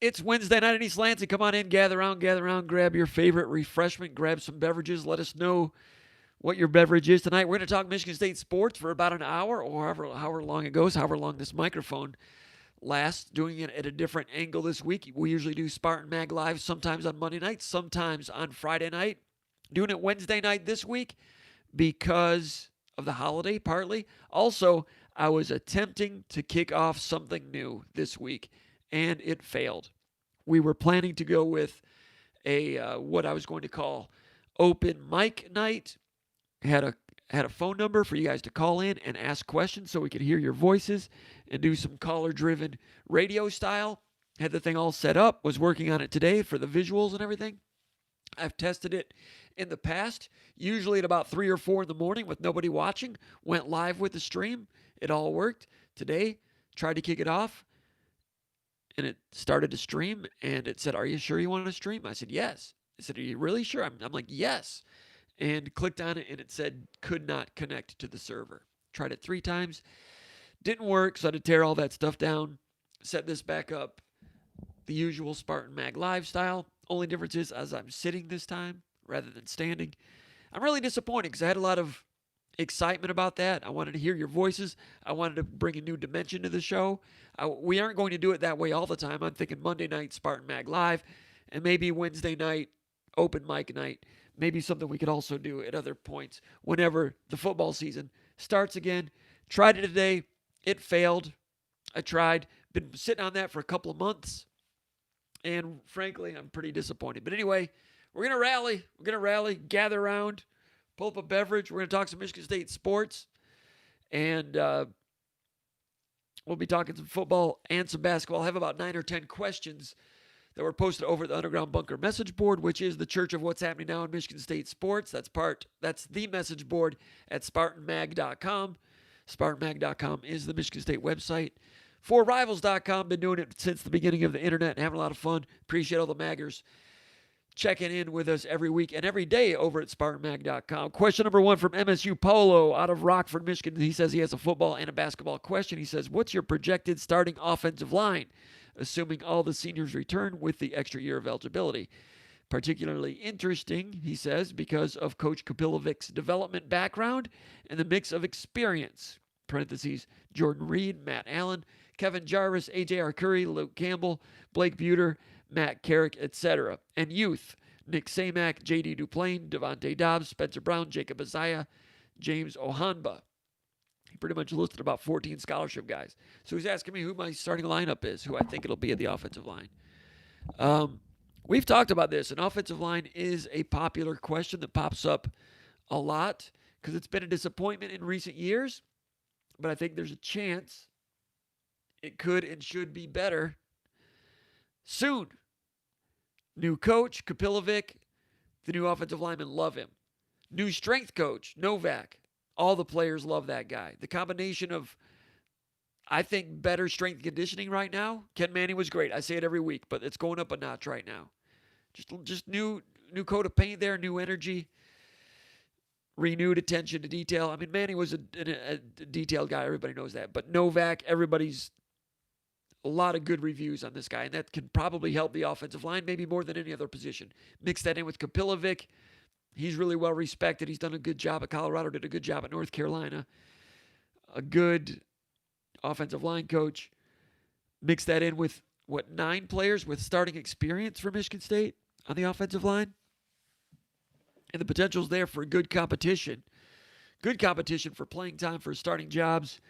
It's Wednesday night in East Lansing. Come on in, gather around, grab your favorite refreshment, grab some beverages. Let us know what your beverage is tonight. We're going to talk Michigan State sports for about an hour or however long it goes, however long this microphone lasts, doing it at a different angle this week. We usually do SpartanMag Live sometimes on Monday night, sometimes on Friday night. Doing it Wednesday night this week because of the holiday, partly. Also, I was attempting to kick off something new this week, and it failed. We were planning to go with what I was going to call open mic night. Had a phone number for you guys to call in and ask questions so we could hear your voices and do some caller driven radio style. Had the thing all set up, was working on it today for the visuals and everything. I've tested it in the past, usually at about 3 or 4 in the morning with nobody watching. Went live with the stream. It all worked. Today, tried to kick it off, and it started to stream, and it said, "Are you sure you want to stream?" I said, "Yes." It said, "Are you really sure?" I'm like, "Yes." And clicked on it, and it said, "Could not connect to the server." Tried it 3 times. Didn't work, so I had to tear all that stuff down, set this back up the usual Spartan Mag Live style. Only difference is as I'm sitting this time rather than standing. I'm really disappointed because I had a lot of excitement about that. I wanted to hear your voices. I wanted to bring a new dimension to the show. We aren't going to do it that way all the time. I'm thinking Monday night Spartan Mag Live and maybe Wednesday night open mic night. Maybe something we could also do at other points whenever the football season starts again. Tried it today. It failed. I tried. Been sitting on that for a couple of months. And frankly, I'm pretty disappointed. But anyway, we're going to rally. We're going to rally, gather around, pull up a beverage. We're going to talk some Michigan State sports. And we'll be talking some football and some basketball. I have about 9 or 10 questions that were posted over the Underground Bunker message board, which is the church of what's happening now in Michigan State sports. That's the message board at SpartanMag.com. SpartanMag.com is the Michigan State website. ForRivals.com, been doing it since the beginning of the internet and having a lot of fun. Appreciate all the maggers checking in with us every week and every day over at SpartanMag.com. Question number 1 from MSU Polo out of Rockford, Michigan. He says he has a football and a basketball question. He says, what's your projected starting offensive line, assuming all the seniors return with the extra year of eligibility? Particularly interesting, he says, because of Coach Kapilovic's development background and the mix of experience. Parentheses, Jordan Reed, Matt Allen, Kevin Jarvis, A.J. Arcuri, Luke Campbell, Blake Buter, Matt Carrick, etc. And youth, Nick Samak, J.D. Duplain, Devontae Dobbs, Spencer Brown, Jacob Isaiah, James Ohanba. He pretty much listed about 14 scholarship guys. So he's asking me who my starting lineup is, who I think it'll be at the offensive line. We've talked about this. An offensive line is a popular question that pops up a lot because it's been a disappointment in recent years. But I think there's a chance it could and should be better soon. New coach, Kapilovic, the new offensive linemen love him. New strength coach, Novak. All the players love that guy. The combination of, I think, better strength conditioning right now. Ken Manning was great. I say it every week, but it's going up a notch right now. Just new coat of paint there, new energy. Renewed attention to detail. I mean, Manning was a detailed guy. Everybody knows that. But Novak, everybody's a lot of good reviews on this guy, and that can probably help the offensive line maybe more than any other position. Mix that in with Kapilovic. He's really well respected. He's done a good job at Colorado, did a good job at North Carolina. A good offensive line coach. Mix that in with, 9 players with starting experience for Michigan State on the offensive line? And the potential's there for good competition. Good competition for playing time, for starting jobs.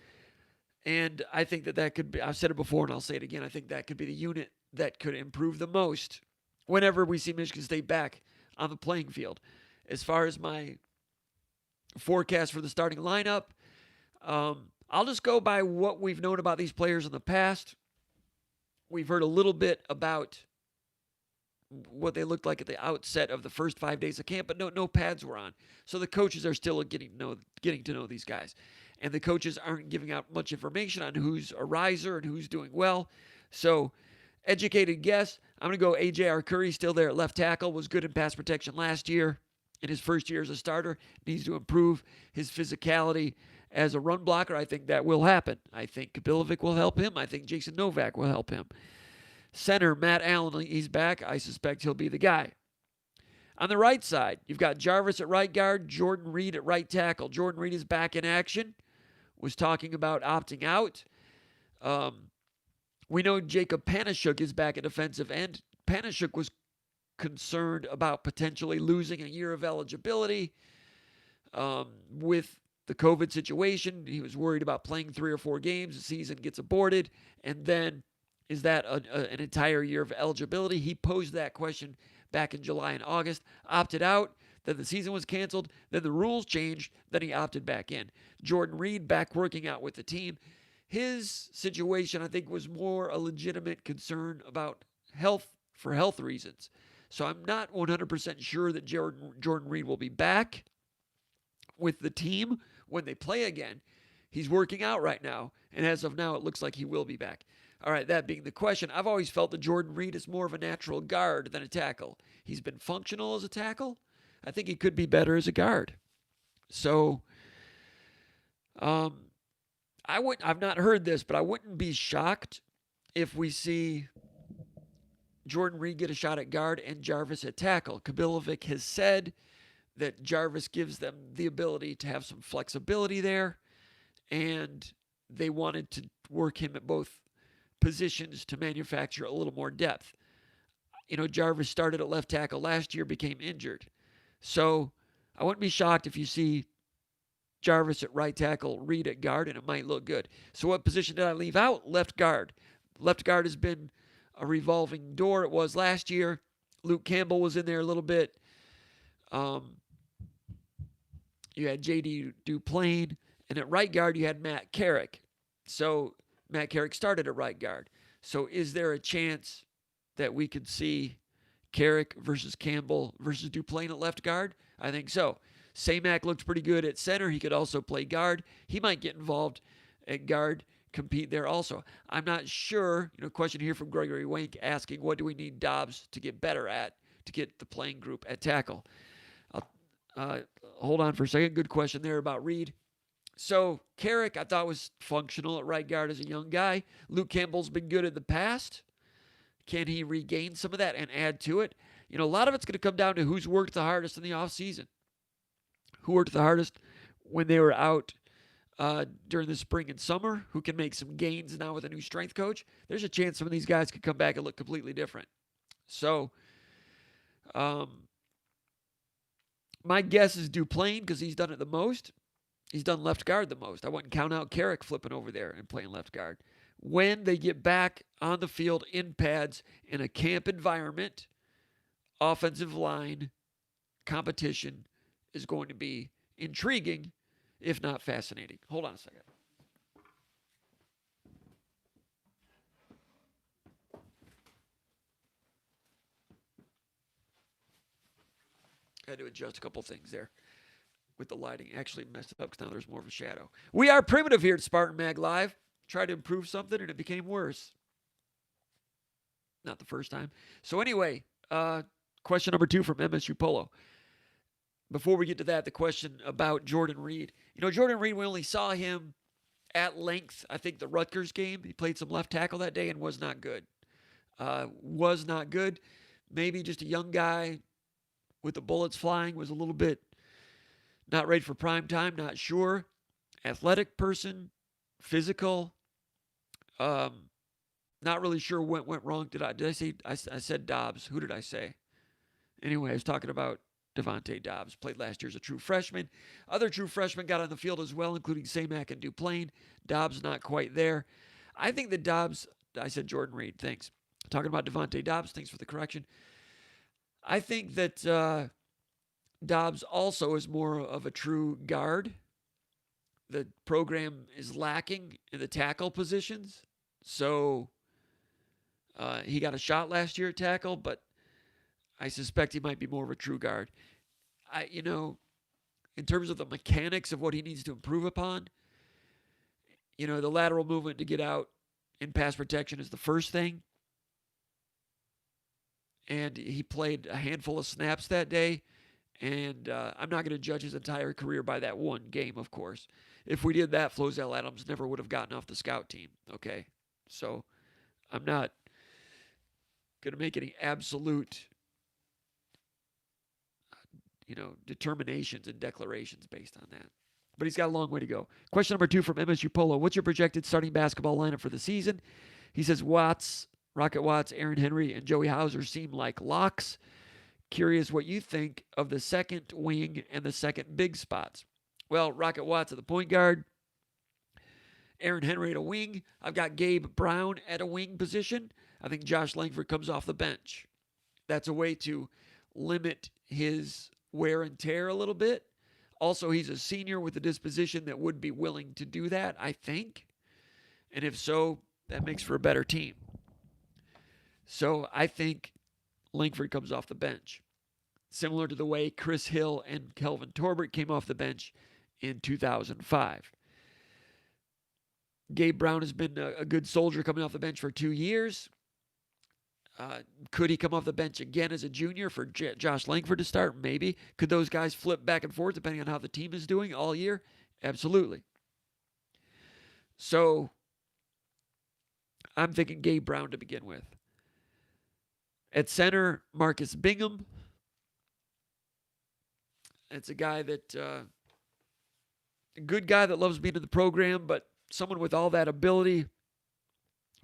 And I think that could be, I've said it before and I'll say it again, I think that could be the unit that could improve the most whenever we see Michigan State back on the playing field. As far as my forecast for the starting lineup, I'll just go by what we've known about these players in the past. We've heard a little bit about what they looked like at the outset of the first 5 days of camp, but no pads were on. So the coaches are still getting to know these guys. And the coaches aren't giving out much information on who's a riser and who's doing well. So educated guess, I'm going to go A.J. Arcuri, still there at left tackle, was good in pass protection last year. In his first year as a starter, needs to improve his physicality as a run blocker. I think that will happen. I think Kapilovic will help him. I think Jason Novak will help him. Center, Matt Allen, he's back. I suspect he'll be the guy. On the right side, you've got Jarvis at right guard, Jordan Reed at right tackle. Jordan Reed is back in action. Was talking about opting out. We know Jacob Panashuk is back at defensive end. Panashuk was concerned about potentially losing a year of eligibility with the COVID situation. He was worried about playing 3 or 4 games. The season gets aborted. And then is that an entire year of eligibility? He posed that question back in July and August, opted out, then the season was canceled, then the rules changed, then he opted back in. Jordan Reed back working out with the team. His situation, I think, was more a legitimate concern about health for health reasons. So I'm not 100% sure that Jordan Reed will be back with the team when they play again. He's working out right now, and as of now, it looks like he will be back. All right, that being the question, I've always felt that Jordan Reed is more of a natural guard than a tackle. He's been functional as a tackle. I think he could be better as a guard. So, I've not heard this, but I wouldn't be shocked if we see Jordan Reed get a shot at guard and Jarvis at tackle. Kabilovic has said that Jarvis gives them the ability to have some flexibility there, and they wanted to work him at both positions to manufacture a little more depth. Jarvis started at left tackle last year, became injured. So I wouldn't be shocked if you see Jarvis at right tackle, Reed at guard, and it might look good. So what position did I leave out? Left guard. Left guard has been a revolving door. It was last year. Luke Campbell was in there a little bit. You had J.D. Duplain. And at right guard, you had Matt Carrick. So Matt Carrick started at right guard. So is there a chance that we could see Carrick versus Campbell versus Duplain at left guard? I think so. Samac looked pretty good at center. He could also play guard. He might get involved at guard, compete there also. I'm not sure. Question here from Gregory Wank asking, what do we need Dobbs to get better at to get the playing group at tackle? Hold on for a second. Good question there about Reed. So Carrick, I thought, was functional at right guard as a young guy. Luke Campbell's been good in the past. Can he regain some of that and add to it? A lot of it's going to come down to who's worked the hardest in the offseason. Who worked the hardest when they were out during the spring and summer? Who can make some gains now with a new strength coach? There's a chance some of these guys could come back and look completely different. So, my guess is Duplain because he's done it the most. He's done left guard the most. I wouldn't count out Carrick flipping over there and playing left guard. When they get back on the field in pads in a camp environment, offensive line competition is going to be intriguing, if not fascinating. Hold on a second. I had to adjust a couple things there with the lighting. Actually messed it up because now there's more of a shadow. We are primitive here at SpartanMag Live. Tried to improve something and it became worse. Not the first time. So anyway, question number 2 from MSU Polo. Before we get to that, the question about Jordan Reed. Jordan Reed, we only saw him at length, I think, the Rutgers game. He played some left tackle that day and was not good. Maybe just a young guy with the bullets flying, was a little bit not ready for prime time, not sure. Athletic person, physical. Not really sure what went wrong. Did I say I said Dobbs? Who did I say? Anyway, I was talking about Devontae Dobbs. Played last year as a true freshman. Other true freshmen got on the field as well, including Samac and Duplain. Dobbs not quite there. I think that Dobbs, I said Jordan Reed, thanks. Talking about Devontae Dobbs, thanks for the correction. I think that Dobbs also is more of a true guard. The program is lacking in the tackle positions. So he got a shot last year at tackle, but I suspect he might be more of a true guard. In terms of the mechanics of what he needs to improve upon, the lateral movement to get out in pass protection is the first thing. And he played a handful of snaps that day. And I'm not going to judge his entire career by that one game, of course. If we did that, Flozell Adams never would have gotten off the scout team. Okay. So I'm not going to make any absolute, determinations and declarations based on that. But he's got a long way to go. Question number 2 from MSU Polo. What's your projected starting basketball lineup for the season? He says Rocket Watts, Aaron Henry, and Joey Hauser seem like locks. Curious what you think of the second wing and the second big spots. Well, Rocket Watts at the point guard, Aaron Henry at a wing. I've got Gabe Brown at a wing position. I think Josh Langford comes off the bench. That's a way to limit his wear and tear a little bit. Also, he's a senior with a disposition that would be willing to do that, I think. And if so, that makes for a better team. So I think Langford comes off the bench. Similar to the way Chris Hill and Kelvin Torbert came off the bench in 2005. Gabe Brown has been a good soldier coming off the bench for 2 years. Could he come off the bench again as a junior for Josh Langford to start? Maybe. Could those guys flip back and forth depending on how the team is doing all year? Absolutely. So I'm thinking Gabe Brown to begin with. At center, Marcus Bingham. It's a guy that, a good guy that loves being in the program, but someone with all that ability.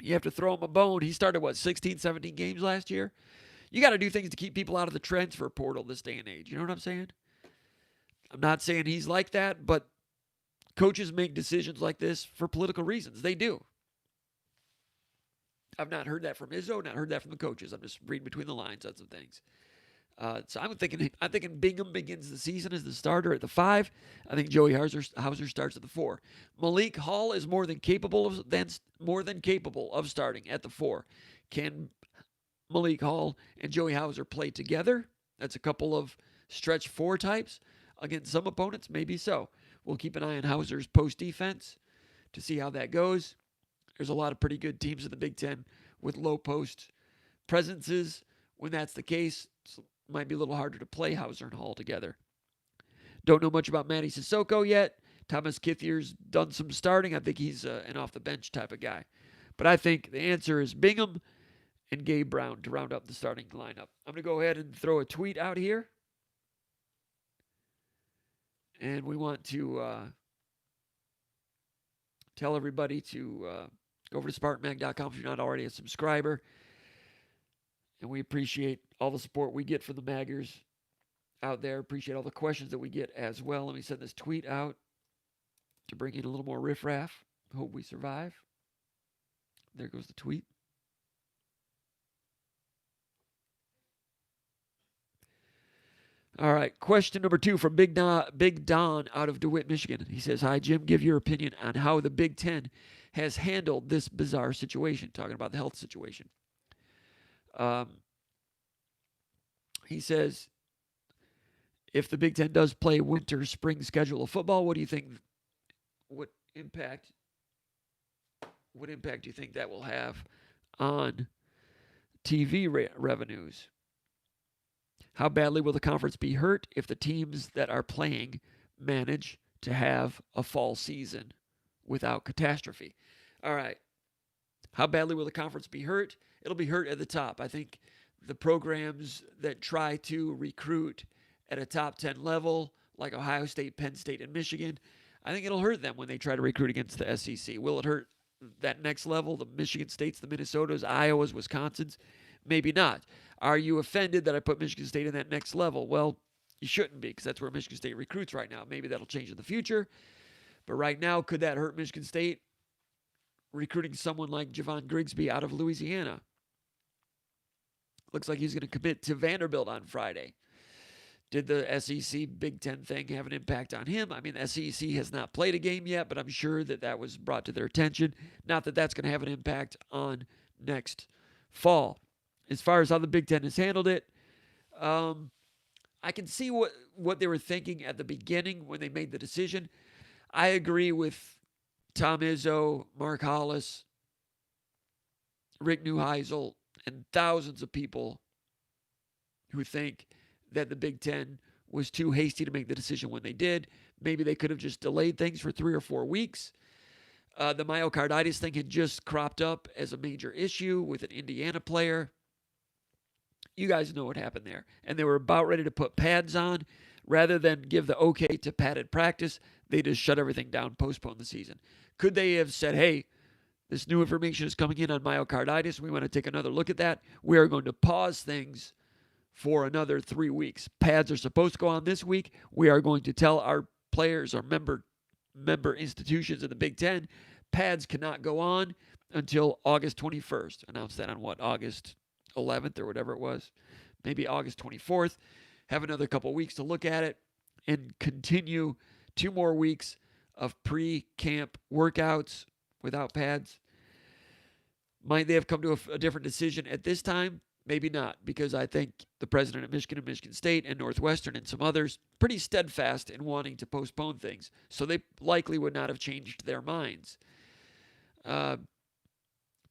You have to throw him a bone. He started, 16, 17 games last year? You got to do things to keep people out of the transfer portal this day and age. You know what I'm saying? I'm not saying he's like that, but coaches make decisions like this for political reasons. They do. I've not heard that from Izzo, not heard that from the coaches. I'm just reading between the lines on some things. So I'm thinking Bingham begins the season as the starter at the 5. I think Joey Hauser starts at the 4. Malik Hall is more than capable of starting at the 4. Can Malik Hall and Joey Hauser play together? That's a couple of stretch 4 types. Against some opponents, maybe so. We'll keep an eye on Hauser's post defense to see how that goes. There's a lot of pretty good teams in the Big Ten with low post presences. When that's the case, it might be a little harder to play Hauser and Hall together. Don't know much about Matty Sissoko yet. Thomas Kithier's done some starting. I think he's an off-the-bench type of guy. But I think the answer is Bingham and Gabe Brown to round up the starting lineup. I'm going to go ahead and throw a tweet out here. And we want to tell everybody to go over to SpartanMag.com if you're not already a subscriber. And we appreciate all the support we get from the Maggers out there. Appreciate all the questions that we get as well. Let me send this tweet out to bring in a little more riffraff. Hope we survive. There goes the tweet. All right, question number 2 from Big Don out of DeWitt, Michigan. He says, hi, Jim, give your opinion on how the Big Ten has handled this bizarre situation, talking about the health situation. He says, if the Big Ten does play winter-spring schedule of football, what do you think, what impact do you think that will have on TV revenues? How badly will the conference be hurt if the teams that are playing manage to have a fall season without catastrophe? All right. How badly will the conference be hurt? It'll be hurt at the top. I think the programs that try to recruit at a top 10 level, like Ohio State, Penn State, and Michigan, I think it'll hurt them when they try to recruit against the SEC. Will it hurt that next level, the Michigan States, the Minnesotas, Iowas, Wisconsins? Maybe not. Are you offended that I put Michigan State in that next level? Well, you shouldn't be, because that's where Michigan State recruits right now. Maybe that'll change in the future. But right now, could that hurt Michigan State recruiting someone like Javon Grigsby out of Louisiana? Looks like he's going to commit to Vanderbilt on Friday. Did the SEC Big Ten thing have an impact on him? I mean, the SEC has not played a game yet, but I'm sure that was brought to their attention. Not that that's going to have an impact on next fall. As far as how the Big Ten has handled it, I can see what they were thinking at the beginning when they made the decision. I agree with Tom Izzo, Mark Hollis, Rick Neuheisel, and thousands of people who think that the Big Ten was too hasty to make the decision when they did. Maybe they could have just delayed things for 3 or 4 weeks. The myocarditis thing had just cropped up as a major issue with an Indiana player. You guys know what happened there. And they were about ready to put pads on. Rather than give the okay to padded practice, they just shut everything down, postpone the season. Could they have said, hey, this new information is coming in on myocarditis. We want to take another look at that. We are going to pause things for another 3 weeks. Pads are supposed to go on this week. We are going to tell our players or member institutions in the Big Ten, pads cannot go on until August 21st. Announced that on what, August 11th or whatever it was. Maybe August 24th. Have another couple weeks to look at it and continue 2 more weeks of pre-camp workouts without pads. Might they have come to a different decision at this time? Maybe not, because I think the president of Michigan and Michigan State and Northwestern and some others pretty steadfast in wanting to postpone things. So they likely would not have changed their minds.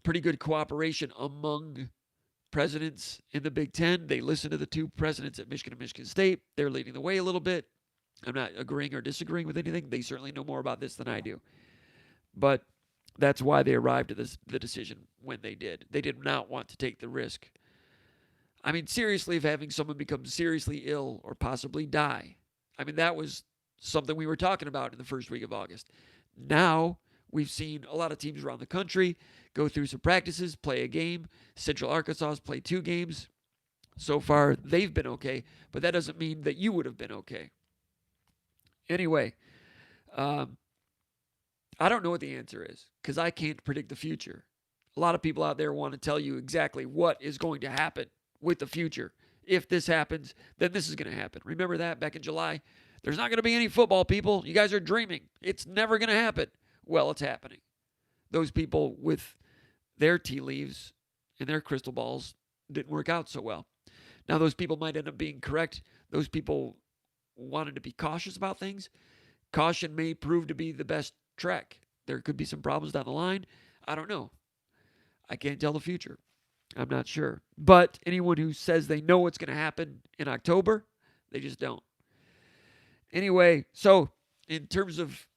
Pretty good cooperation among presidents in the Big Ten. They listen to the 2 presidents at Michigan and Michigan State. They're leading the way a little bit. I'm not agreeing or disagreeing with anything. They certainly know more about this than I do. But that's why they arrived at the decision when they did. They did not want to take the risk. I mean, seriously, of having someone become seriously ill or possibly die. I mean, that was something we were talking about in the first week of August. Now, we've seen a lot of teams around the country go through some practices, play a game. Central Arkansas has played 2 games. So far, they've been okay, but that doesn't mean that you would have been okay. Anyway, I don't know what the answer is because I can't predict the future. A lot of people out there want to tell you exactly what is going to happen with the future. If this happens, then this is going to happen. Remember that back in July? There's not going to be any football, people. You guys are dreaming. It's never going to happen. Well, it's happening. Those people with their tea leaves and their crystal balls didn't work out so well. Now, those people might end up being correct. Those people wanted to be cautious about things. Caution may prove to be the best trek. There could be some problems down the line. I don't know. I can't tell the future. I'm not sure. But anyone who says they know what's going to happen in October, they just don't. Anyway, so in terms of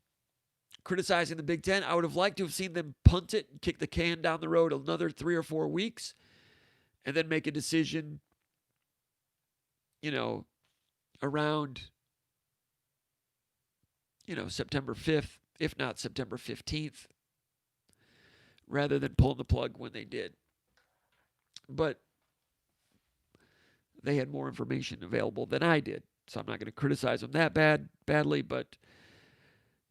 criticizing the Big Ten, I would have liked to have seen them punt it and kick the can down the road another 3 or 4 weeks and then make a decision, around, September 5th, if not September 15th, rather than pulling the plug when they did. But they had more information available than I did, so I'm not going to criticize them that badly. But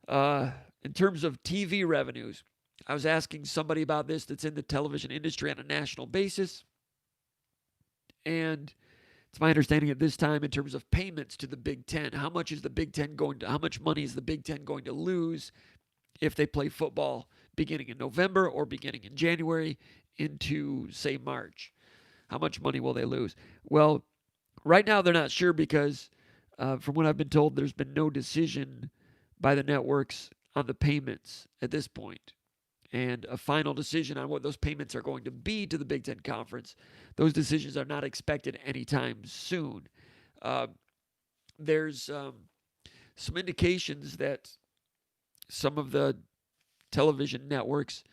in terms of TV revenues, I was asking somebody about this that's in the television industry on a national basis, and it's my understanding at this time in terms of payments to the Big Ten, how much money is the Big Ten going to lose if they play football beginning in November or beginning in January into, say, March? How much money will they lose? Well, right now they're not sure because from what I've been told, there's been no decision by the networks on the payments at this point. And a final decision on what those payments are going to be to the Big Ten Conference, those decisions are not expected anytime soon. There's some indications that some of the television networks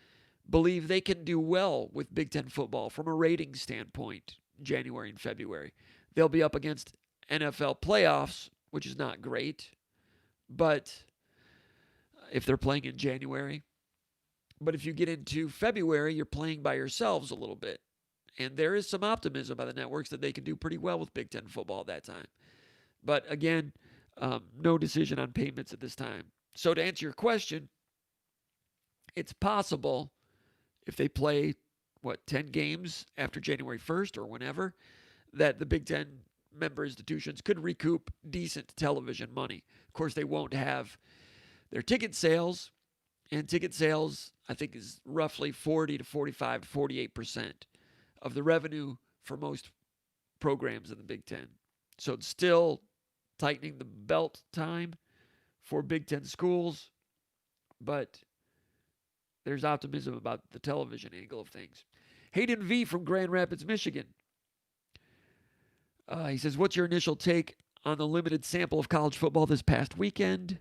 believe they can do well with Big Ten football from a rating standpoint January and February. They'll be up against NFL playoffs, which is not great, but if they're playing in January. But if you get into February, you're playing by yourselves a little bit. And there is some optimism by the networks that they can do pretty well with Big Ten football at that time. But again, no decision on payments at this time. So to answer your question, it's possible if they play, 10 games after January 1st or whenever, that the Big Ten member institutions could recoup decent television money. Of course, they won't have their ticket sales, and ticket sales, I think, is roughly 40 to 45 to 48% of the revenue for most programs in the Big Ten. So it's still tightening the belt time for Big Ten schools, but there's optimism about the television angle of things. Hayden V. from Grand Rapids, Michigan. He says, what's your initial take on the limited sample of college football this past weekend?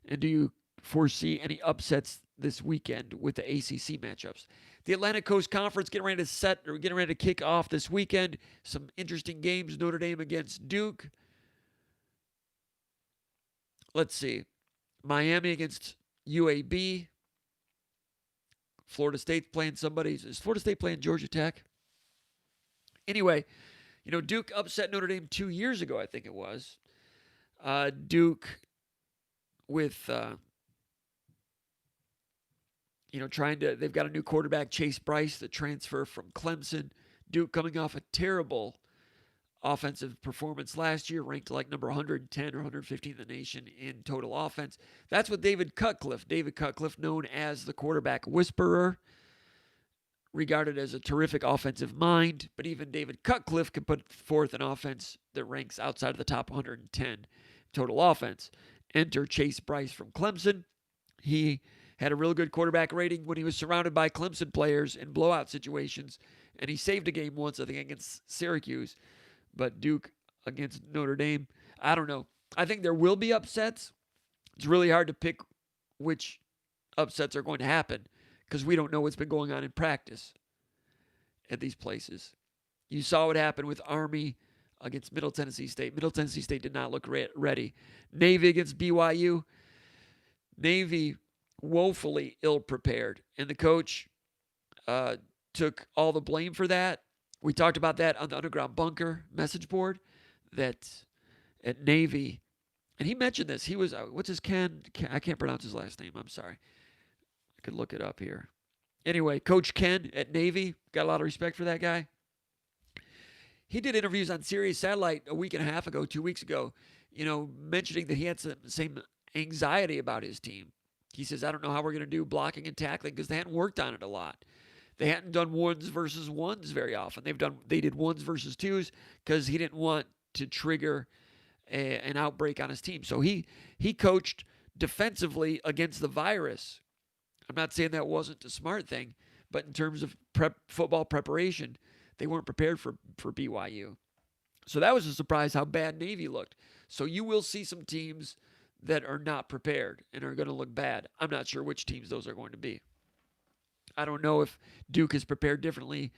And do you foresee any upsets this weekend with the ACC matchups? The Atlantic Coast Conference getting ready to kick off this weekend. Some interesting games. Notre Dame against Duke. Let's see. Miami against UAB. Florida State's playing somebody. Is Florida State playing Georgia Tech? Anyway, Duke upset Notre Dame 2 years ago, I think it was. Duke with, they've got a new quarterback, Chase Bryce, the transfer from Clemson. Duke coming off a terrible offensive performance last year, ranked like number 110 or 115 in the nation in total offense. That's what David Cutcliffe, known as the quarterback whisperer, regarded as a terrific offensive mind, but even David Cutcliffe can put forth an offense that ranks outside of the top 110 total offense. Enter Chase Bryce from Clemson. He had a real good quarterback rating when he was surrounded by Clemson players in blowout situations, and he saved a game once, I think, against Syracuse. But Duke against Notre Dame, I don't know. I think there will be upsets. It's really hard to pick which upsets are going to happen because we don't know what's been going on in practice at these places. You saw what happened with Army against Middle Tennessee State. Middle Tennessee State did not look ready. Navy against BYU. Navy woefully ill-prepared, and the coach took all the blame for that. We talked about that on the Underground Bunker message board, that at Navy, and he mentioned this. He was, what's his Ken? I can't pronounce his last name. I'm sorry. I could look it up here. Anyway, Coach Ken at Navy, got a lot of respect for that guy. He did interviews on Sirius Satellite a week and a half ago, 2 weeks ago, mentioning that he had the same anxiety about his team. He says, I don't know how we're going to do blocking and tackling because they hadn't worked on it a lot. They hadn't done ones versus ones very often. They did ones versus twos because he didn't want to trigger an outbreak on his team. So he coached defensively against the virus. I'm not saying that wasn't a smart thing, but in terms of football preparation, they weren't prepared for BYU. So that was a surprise how bad Navy looked. So you will see some teams that are not prepared and are going to look bad. I'm not sure which teams those are going to be. I don't know if Duke is prepared differently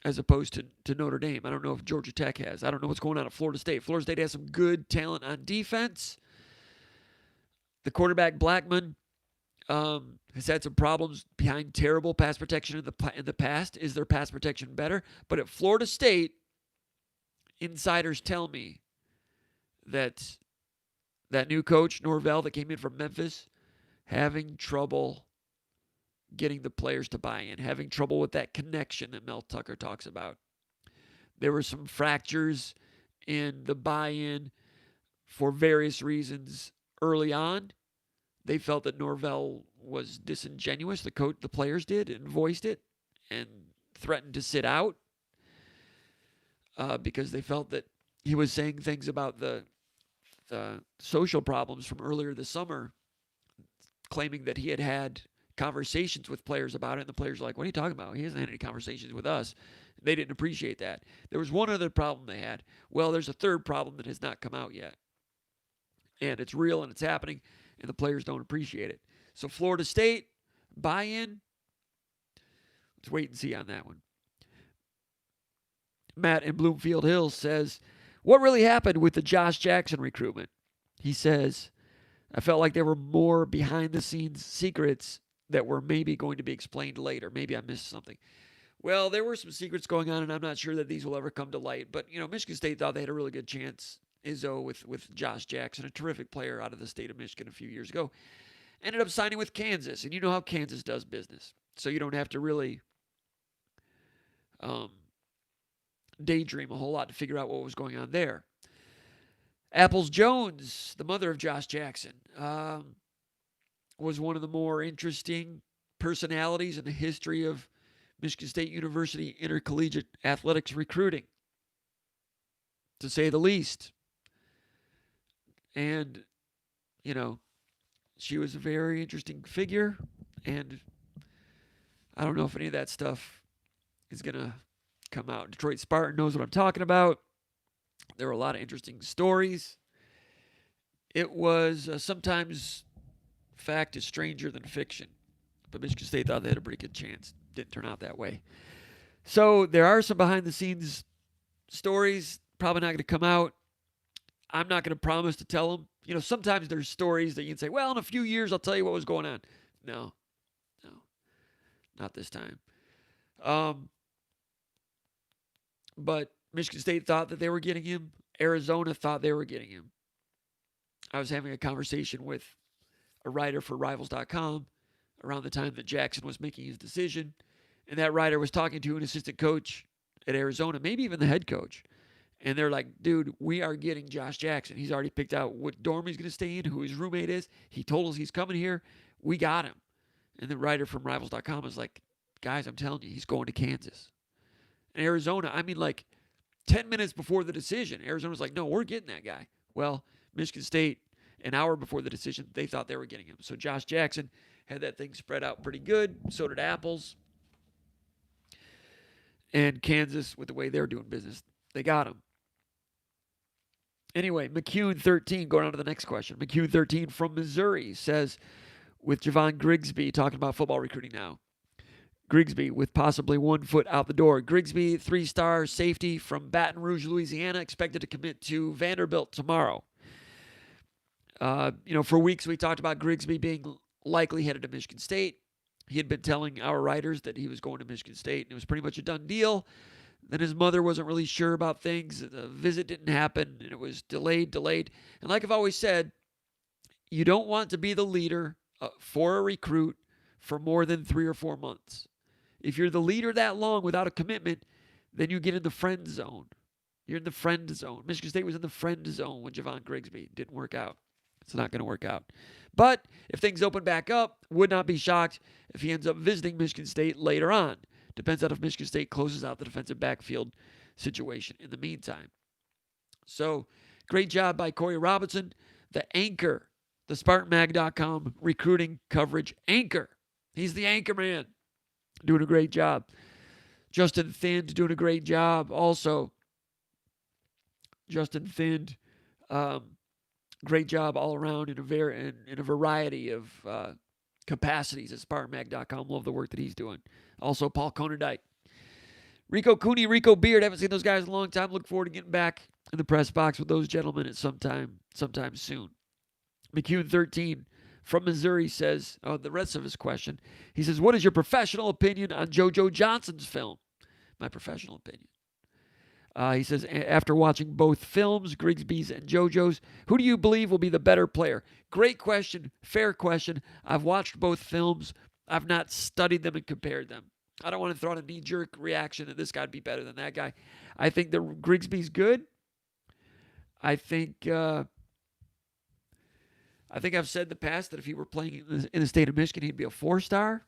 as opposed to Notre Dame. I don't know if Georgia Tech has. I don't know what's going on at Florida State. Florida State has some good talent on defense. The quarterback Blackman has had some problems behind terrible pass protection in the past. Is their pass protection better? But at Florida State, insiders tell me that new coach, Norvell, that came in from Memphis, having trouble getting the players to buy in, having trouble with that connection that Mel Tucker talks about. There were some fractures in the buy-in for various reasons early on. They felt that Norvell was disingenuous, the players did, and voiced it, and threatened to sit out because they felt that he was saying things about the social problems from earlier this summer, claiming that he had conversations with players about it, and the players were like, what are you talking about? He hasn't had any conversations with us. They didn't appreciate that. There was one other problem they had. Well, there's a third problem that has not come out yet. And it's real and it's happening, and the players don't appreciate it. So Florida State, buy-in, let's wait and see on that one. Matt in Bloomfield Hills says, what really happened with the Josh Jackson recruitment? He says, I felt like there were more behind-the-scenes secrets that were maybe going to be explained later. Maybe I missed something. Well, there were some secrets going on, and I'm not sure that these will ever come to light. But, Michigan State thought they had a really good chance, Izzo, with Josh Jackson, a terrific player out of the state of Michigan a few years ago. Ended up signing with Kansas, and you know how Kansas does business. So you don't have to really daydream a whole lot to figure out what was going on there. Apples Jones, the mother of Josh Jackson, was one of the more interesting personalities in the history of Michigan State University intercollegiate athletics recruiting, to say the least. And, she was a very interesting figure, and I don't know if any of that stuff is going to come out. Detroit Spartan knows what I'm talking about. There were a lot of interesting stories. It was sometimes fact is stranger than fiction. but Michigan State thought they had a pretty good chance. Didn't turn out that way. So there are some behind-the-scenes stories probably not going to come out. I'm not going to promise to tell them. Sometimes there's stories that you can say, well, in a few years, I'll tell you what was going on. No, not this time. But Michigan State thought that they were getting him. Arizona thought they were getting him. I was having a conversation with a writer for Rivals.com around the time that Jackson was making his decision. And that writer was talking to an assistant coach at Arizona, maybe even the head coach. And they're like, dude, we are getting Josh Jackson. He's already picked out what dorm he's going to stay in, who his roommate is. He told us he's coming here. We got him. And the writer from Rivals.com is like, guys, I'm telling you, he's going to Kansas. And Arizona, 10 minutes before the decision, Arizona's like, no, we're getting that guy. Well, Michigan State, an hour before the decision, they thought they were getting him. So Josh Jackson had that thing spread out pretty good. So did Apples. And Kansas, with the way they're doing business, they got him. Anyway, McCune13, going on to the next question. McCune13 from Missouri says, with Javon Grigsby, talking about football recruiting now. Grigsby with possibly 1 foot out the door. Grigsby, 3-star safety from Baton Rouge, Louisiana, expected to commit to Vanderbilt tomorrow. For weeks we talked about Grigsby being likely headed to Michigan State. He had been telling our writers that he was going to Michigan State, and it was pretty much a done deal. Then his mother wasn't really sure about things. The visit didn't happen, and it was delayed. And like I've always said, you don't want to be the leader for a recruit for more than 3 or 4 months. If you're the leader that long without a commitment, then you get in the friend zone. You're in the friend zone. Michigan State was in the friend zone with Javon Grigsby. Didn't work out. It's not going to work out. But if things open back up, would not be shocked if he ends up visiting Michigan State later on. Depends on if Michigan State closes out the defensive backfield situation in the meantime. So, great job by Corey Robinson, the anchor, the SpartanMag.com recruiting coverage anchor. He's the anchor man, doing a great job. Justin Thind doing a great job also. Justin Thind, great job all around in a variety of capacities at SpartanMag.com. Love the work that he's doing. Also, Paul Konerdijk. Rico Cooney, Rico Beard. Haven't seen those guys in a long time. Look forward to getting back in the press box with those gentlemen at sometime soon. McCune13 from Missouri says, the rest of his question, he says, what is your professional opinion on JoJo Johnson's film? My professional opinion. He says, after watching both films, Grigsby's and JoJo's, who do you believe will be the better player? Great question. Fair question. I've watched both films. I've not studied them and compared them. I don't want to throw out a knee-jerk reaction that this guy would be better than that guy. I think that Grigsby's good. I think I've said in the past that if he were playing in the state of Michigan, he'd be a 4-star.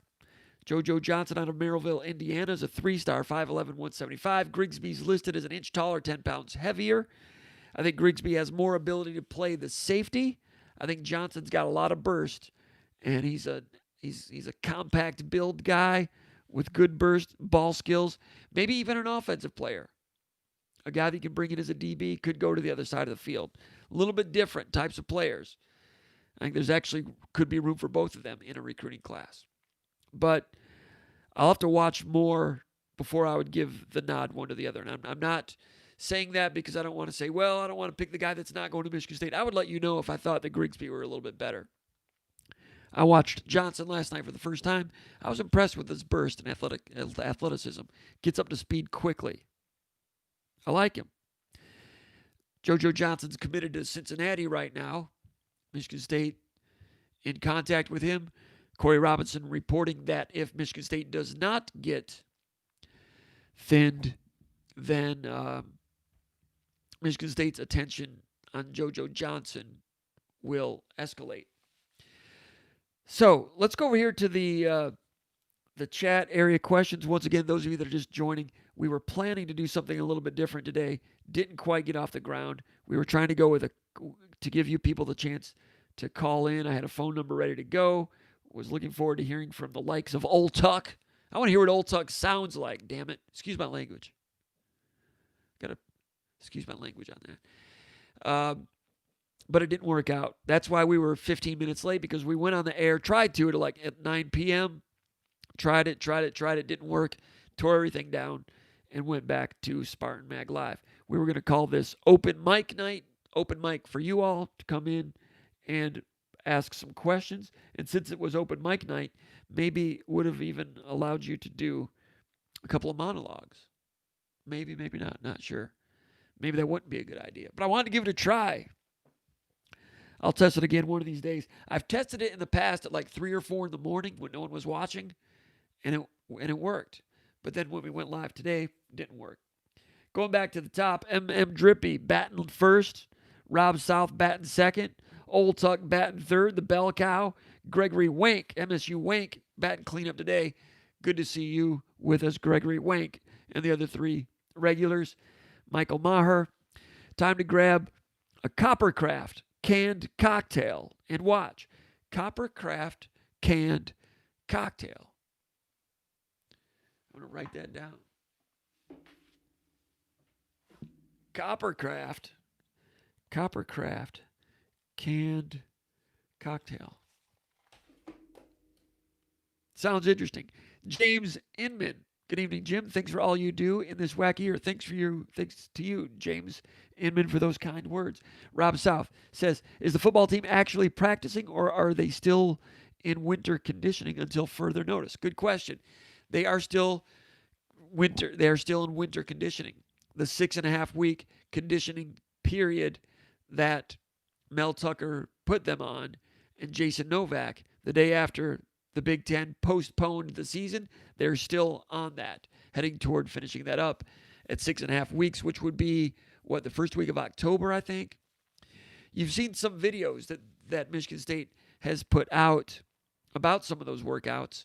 JoJo Johnson out of Merrillville, Indiana is a 3-star, 5'11", 175. Grigsby's listed as an inch taller, 10 pounds heavier. I think Grigsby has more ability to play the safety. I think Johnson's got a lot of burst, and he's a compact build guy with good burst ball skills. Maybe even an offensive player. A guy that you can bring in as a DB, could go to the other side of the field. A little bit different types of players. I think there's actually could be room for both of them in a recruiting class. But I'll have to watch more before I would give the nod one to the other. And I'm not saying that because I don't want to say, well, I don't want to pick the guy that's not going to Michigan State. I would let you know if I thought that Grigsby were a little bit better. I watched Johnson last night for the first time. I was impressed with his burst and athleticism. Gets up to speed quickly. I like him. JoJo Johnson's committed to Cincinnati right now. Michigan State in contact with him. Corey Robinson reporting that if Michigan State does not get thinned, then Michigan State's attention on JoJo Johnson will escalate. So let's go over here to the chat area questions. Once again, those of you that are just joining, we were planning to do something a little bit different today. Didn't quite get off the ground. We were trying to go to give you people the chance to call in. I had a phone number ready to go. Was looking forward to hearing from the likes of Old Tuck. I want to hear what Old Tuck sounds like, damn it. Excuse my language. Gotta excuse my language on that. But it didn't work out. That's why we were 15 minutes late, because we went on the air, tried to at 9 p.m., Tried it, didn't work, tore everything down, and went back to SpartanMag Live. We were going to call this open mic night, open mic for you all to come in and ask some questions. And since it was open mic night, maybe would have even allowed you to do a couple of monologues. Maybe not sure. Maybe that wouldn't be a good idea. But I wanted to give it a try. I'll test it again one of these days. I've tested it in the past at like 3 or 4 in the morning when no one was watching, and it worked. But then when we went live today, it didn't work. Going back to the top, Drippy batting first, Rob South batting second, Old Tuck batting third, the Bell Cow, Gregory Wank, MSU Wank, batting cleanup today. Good to see you with us, Gregory Wank, and the other 3 regulars. Michael Maher. Time to grab a Coppercraft canned cocktail and watch. Coppercraft canned cocktail. I'm going to write that down. Coppercraft canned cocktail. Sounds interesting. James Inman. Good evening, Jim. Thanks for all you do in this wacky year. Thanks to you, James Inman, for those kind words. Rob South says, is the football team actually practicing, or are they still in winter conditioning until further notice? Good question. They are still in winter conditioning. The 6.5 week conditioning period that Mel Tucker put them on, and Jason Novak, the day after the Big Ten postponed the season, they're still on that, heading toward finishing that up at 6.5 weeks, which would be, the first week of October, I think. You've seen some videos that Michigan State has put out about some of those workouts.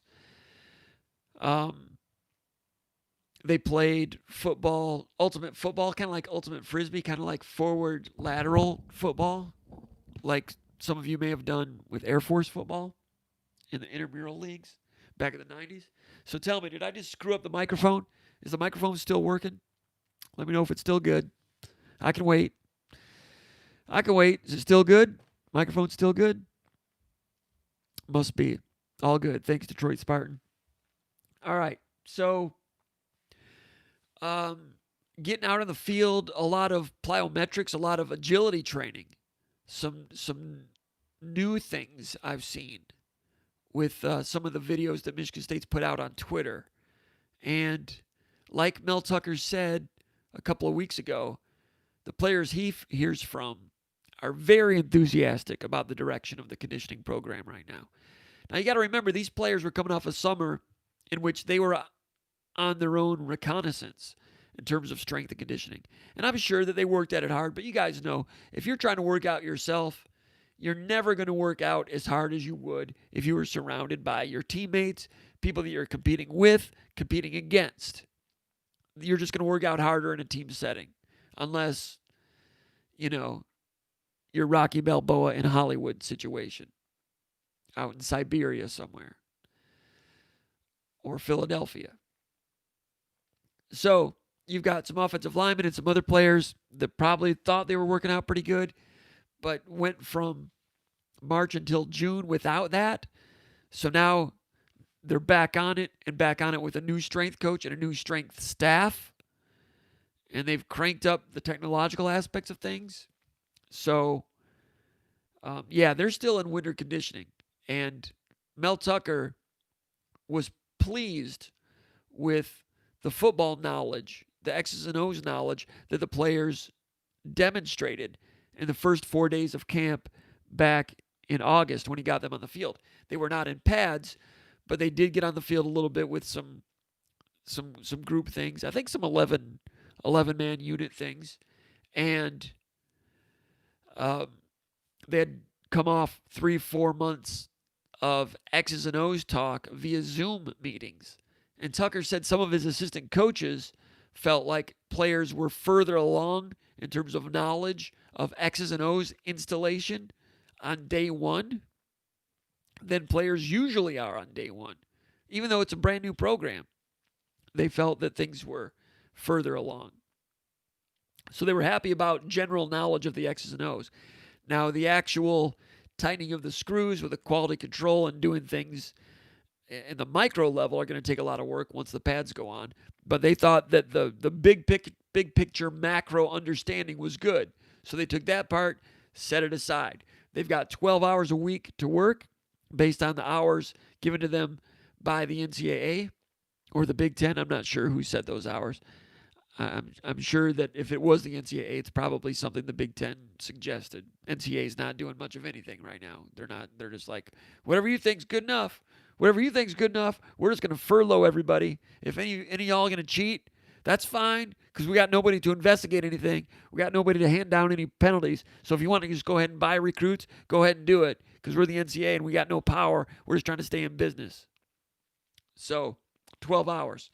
They played football, ultimate football, kind of like ultimate frisbee, kind of like forward lateral football, like some of you may have done with Air Force football in the intramural leagues back in the 90s. So tell me, did I just screw up the microphone? Is the microphone still working? Let me know if it's still good. I can wait. Is it still good? Microphone's still good? Must be. All good. Thanks, Detroit Spartan. All right. So, getting out on the field, a lot of plyometrics, a lot of agility training. Some new things I've seen with some of the videos that Michigan State's put out on Twitter. And like Mel Tucker said a couple of weeks ago, the players he hears from are very enthusiastic about the direction of the conditioning program right now. Now, you got to remember, these players were coming off a summer in which they were on their own reconnaissance in terms of strength and conditioning. And I'm sure that they worked at it hard, but you guys know, if you're trying to work out yourself, you're never going to work out as hard as you would if you were surrounded by your teammates, people that you're competing with, competing against. You're just going to work out harder in a team setting, unless, you're Rocky Balboa in a Hollywood situation, out in Siberia somewhere, or Philadelphia. So you've got some offensive linemen and some other players that probably thought they were working out pretty good, but went from March until June without that. So now they're back on it, and back on it with a new strength coach and a new strength staff. And they've cranked up the technological aspects of things. So, they're still in winter conditioning. And Mel Tucker was pleased with the football knowledge, the X's and O's knowledge that the players demonstrated in the first 4 days of camp back in August when he got them on the field. They were not in pads, but they did get on the field a little bit with some group things. I think some 11-man unit things. And they had come off 3-4 months of X's and O's talk via Zoom meetings. And Tucker said some of his assistant coaches felt like players were further along in terms of knowledge of X's and O's installation on day one than players usually are on day one. Even though it's a brand new program, they felt that things were further along. So they were happy about general knowledge of the X's and O's. Now, the actual tightening of the screws with the quality control and doing things in the micro level are going to take a lot of work once the pads go on. But they thought that the big picture macro understanding was good. So they took that part, set it aside. They've got 12 hours a week to work based on the hours given to them by the NCAA or the Big Ten. I'm not sure who set those hours. I'm sure that if it was the NCAA, it's probably something the Big Ten suggested. NCAA is not doing much of anything right now. They're not. They're just like, whatever you think's good enough. Whatever you think's good enough. We're just going to furlough everybody. If any of y'all are going to cheat, that's fine because we got nobody to investigate anything. We got nobody to hand down any penalties. So if you want to just go ahead and buy recruits, go ahead and do it because we're the NCAA and we got no power. We're just trying to stay in business. So 12 hours.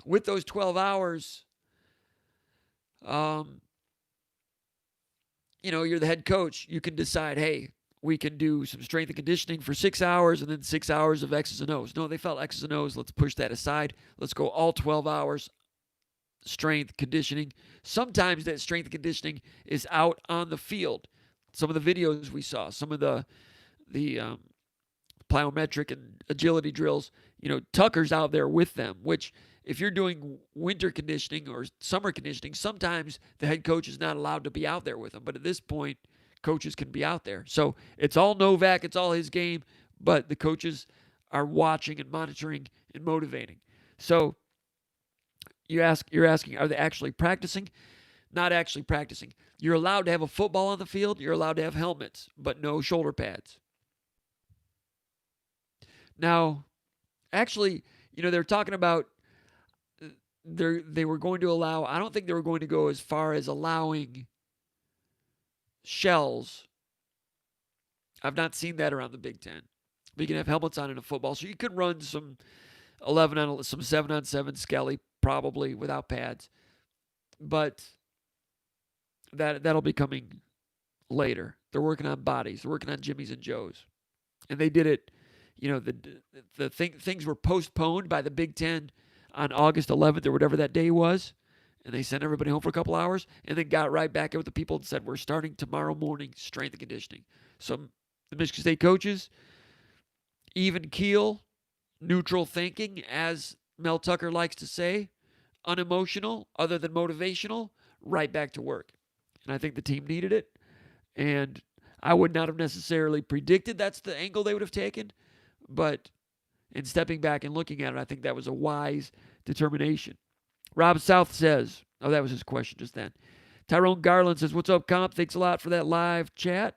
With those 12 hours, you're the head coach. You can decide, hey, we can do some strength and conditioning for 6 hours and then 6 hours of X's and O's. No, they felt X's and O's. Let's push that aside. Let's go all 12 hours strength conditioning. Sometimes that strength and conditioning is out on the field. Some of the videos we saw, some of the plyometric and agility drills, Tucker's out there with them, which if you're doing winter conditioning or summer conditioning, sometimes the head coach is not allowed to be out there with them. But at this point, coaches can be out there. So it's all Novak, it's all his game, but the coaches are watching and monitoring and motivating. So you're asking, are they actually practicing? Not actually practicing. You're allowed to have a football on the field. You're allowed to have helmets, but no shoulder pads. Now, actually, they're talking about they were going to allow, I don't think they were going to go as far as allowing shells. I've not seen that around the Big Ten. But you can have helmets on in a football. So you could run some 7-on-7 skelly probably without pads. But that'll be coming later. They're working on bodies. They're working on Jimmys and Joes. And they did it, things were postponed by the Big Ten on August 11th or whatever that day was, and they sent everybody home for a couple hours and then got right back with the people and said, we're starting tomorrow morning strength and conditioning. So the Michigan State coaches, even keel, neutral thinking, as Mel Tucker likes to say, unemotional, other than motivational, right back to work. And I think the team needed it, and I would not have necessarily predicted that's the angle they would have taken, but in stepping back and looking at it, I think that was a wise determination. Rob South says, that was his question just then. Tyrone Garland says, what's up, Comp? Thanks a lot for that live chat.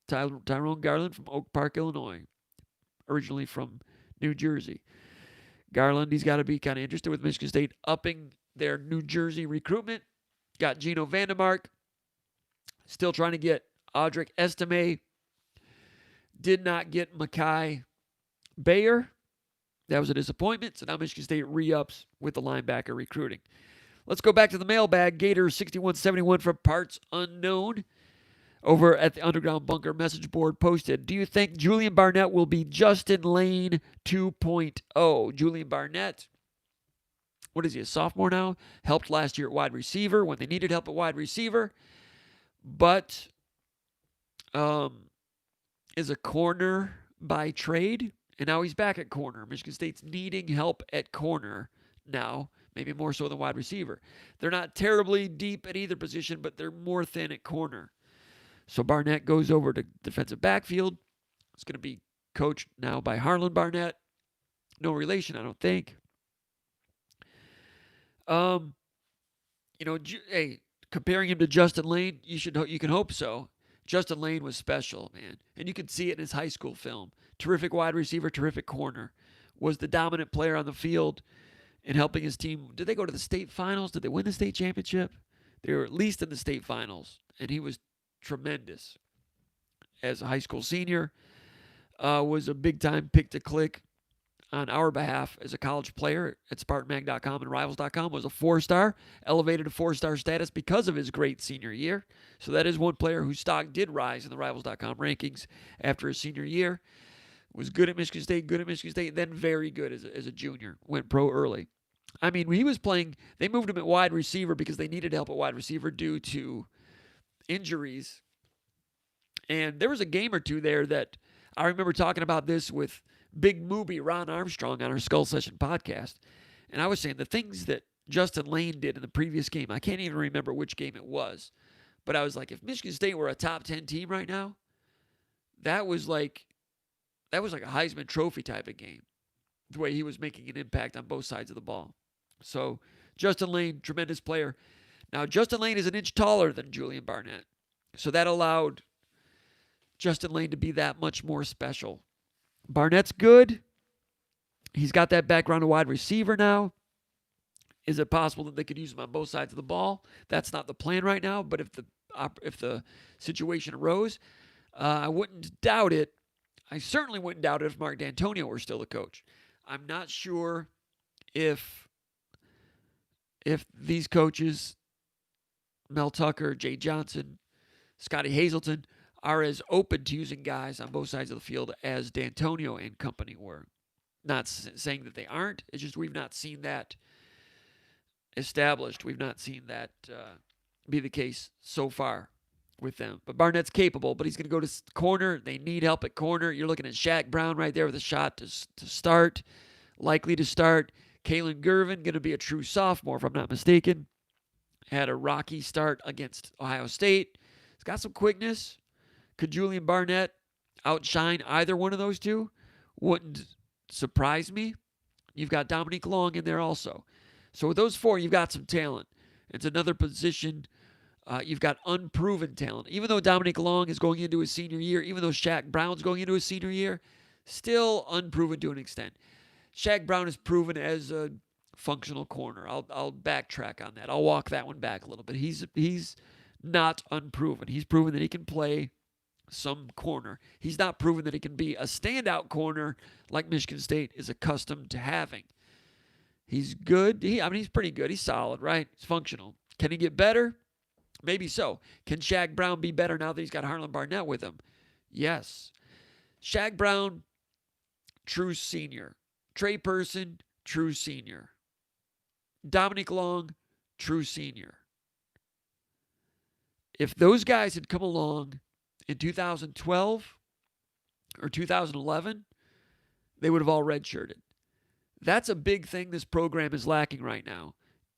Tyrone Garland from Oak Park, Illinois, originally from New Jersey. Garland, he's got to be kind of interested with Michigan State upping their New Jersey recruitment. Got Gino Vandermark. Still trying to get Audric Estime. Did not get Makai Bayer. That was a disappointment. So now Michigan State re-ups with the linebacker recruiting. Let's go back to the mailbag. Gator 6171 from Parts Unknown over at the Underground Bunker message board posted, do you think Julian Barnett will be Justin Lane 2.0? Julian Barnett, what is he, a sophomore now? Helped last year at wide receiver when they needed help at wide receiver, but is a corner by trade. And now he's back at corner. Michigan State's needing help at corner now, maybe more so than wide receiver. They're not terribly deep at either position, but they're more thin at corner. So Barnett goes over to defensive backfield. It's going to be coached now by Harlan Barnett. No relation, I don't think. Hey, comparing him to Justin Lane, you can hope so. Justin Lane was special, man. And you could see it in his high school film. Terrific wide receiver, terrific corner. Was the dominant player on the field in helping his team. Did they go to the state finals? Did they win the state championship? They were at least in the state finals. And he was tremendous. As a high school senior, was a big-time pick-to-click on our behalf as a college player at SpartanMag.com and Rivals.com. Was a 4-star, elevated to 4-star status because of his great senior year. So that is one player whose stock did rise in the Rivals.com rankings after his senior year. Was good at Michigan State, then very good as a junior. Went pro early. I mean, when he was playing, they moved him at wide receiver because they needed help at wide receiver due to injuries. And there was a game or two there that I remember talking about this with Big Movie Ron Armstrong on our Skull Session podcast, and I was saying the things that Justin Lane did in the previous game, I can't even remember which game it was, but I was like, if Michigan State were a top 10 team right now, that was like a Heisman Trophy type of game, the way he was making an impact on both sides of the ball. So Justin Lane, tremendous player. Now, Justin Lane is an inch taller than Julian Barnett, so that allowed Justin Lane to be that much more special. Barnett's good. He's got that background of wide receiver now. Is it possible that they could use him on both sides of the ball? That's not the plan right now, but if the situation arose, I wouldn't doubt it. I certainly wouldn't doubt it if Mark D'Antonio were still the coach. I'm not sure if these coaches, Mel Tucker, Jay Johnson, Scotty Hazelton, are as open to using guys on both sides of the field as D'Antonio and company were. Not saying that they aren't. It's just we've not seen that established. We've not seen that be the case so far with them. But Barnett's capable, but he's going to go to corner. They need help at corner. You're looking at Shaq Brown right there with a shot to start. Likely to start. Kalen Gervin, going to be a true sophomore, if I'm not mistaken. Had a rocky start against Ohio State. He's got some quickness. Could Julian Barnett outshine either one of those two? Wouldn't surprise me. You've got Dominique Long in there also. So with those four, you've got some talent. It's another position. You've got unproven talent. Even though Dominique Long is going into his senior year, even though Shaq Brown's going into his senior year, still unproven to an extent. Shaq Brown is proven as a functional corner. I'll backtrack on that. I'll walk that one back a little bit. He's not unproven. He's proven that he can play some corner. He's not proven that he can be a standout corner like Michigan State is accustomed to having. He's good. He's pretty good. He's solid, right? He's functional. Can he get better? Maybe so. Can Shaq Brown be better now that he's got Harlan Barnett with him? Yes. Shaq Brown, true senior. Trey Person, true senior. Dominique Long, true senior. If those guys had come along in 2012 or 2011, they would have all redshirted. That's a big thing this program is lacking right now,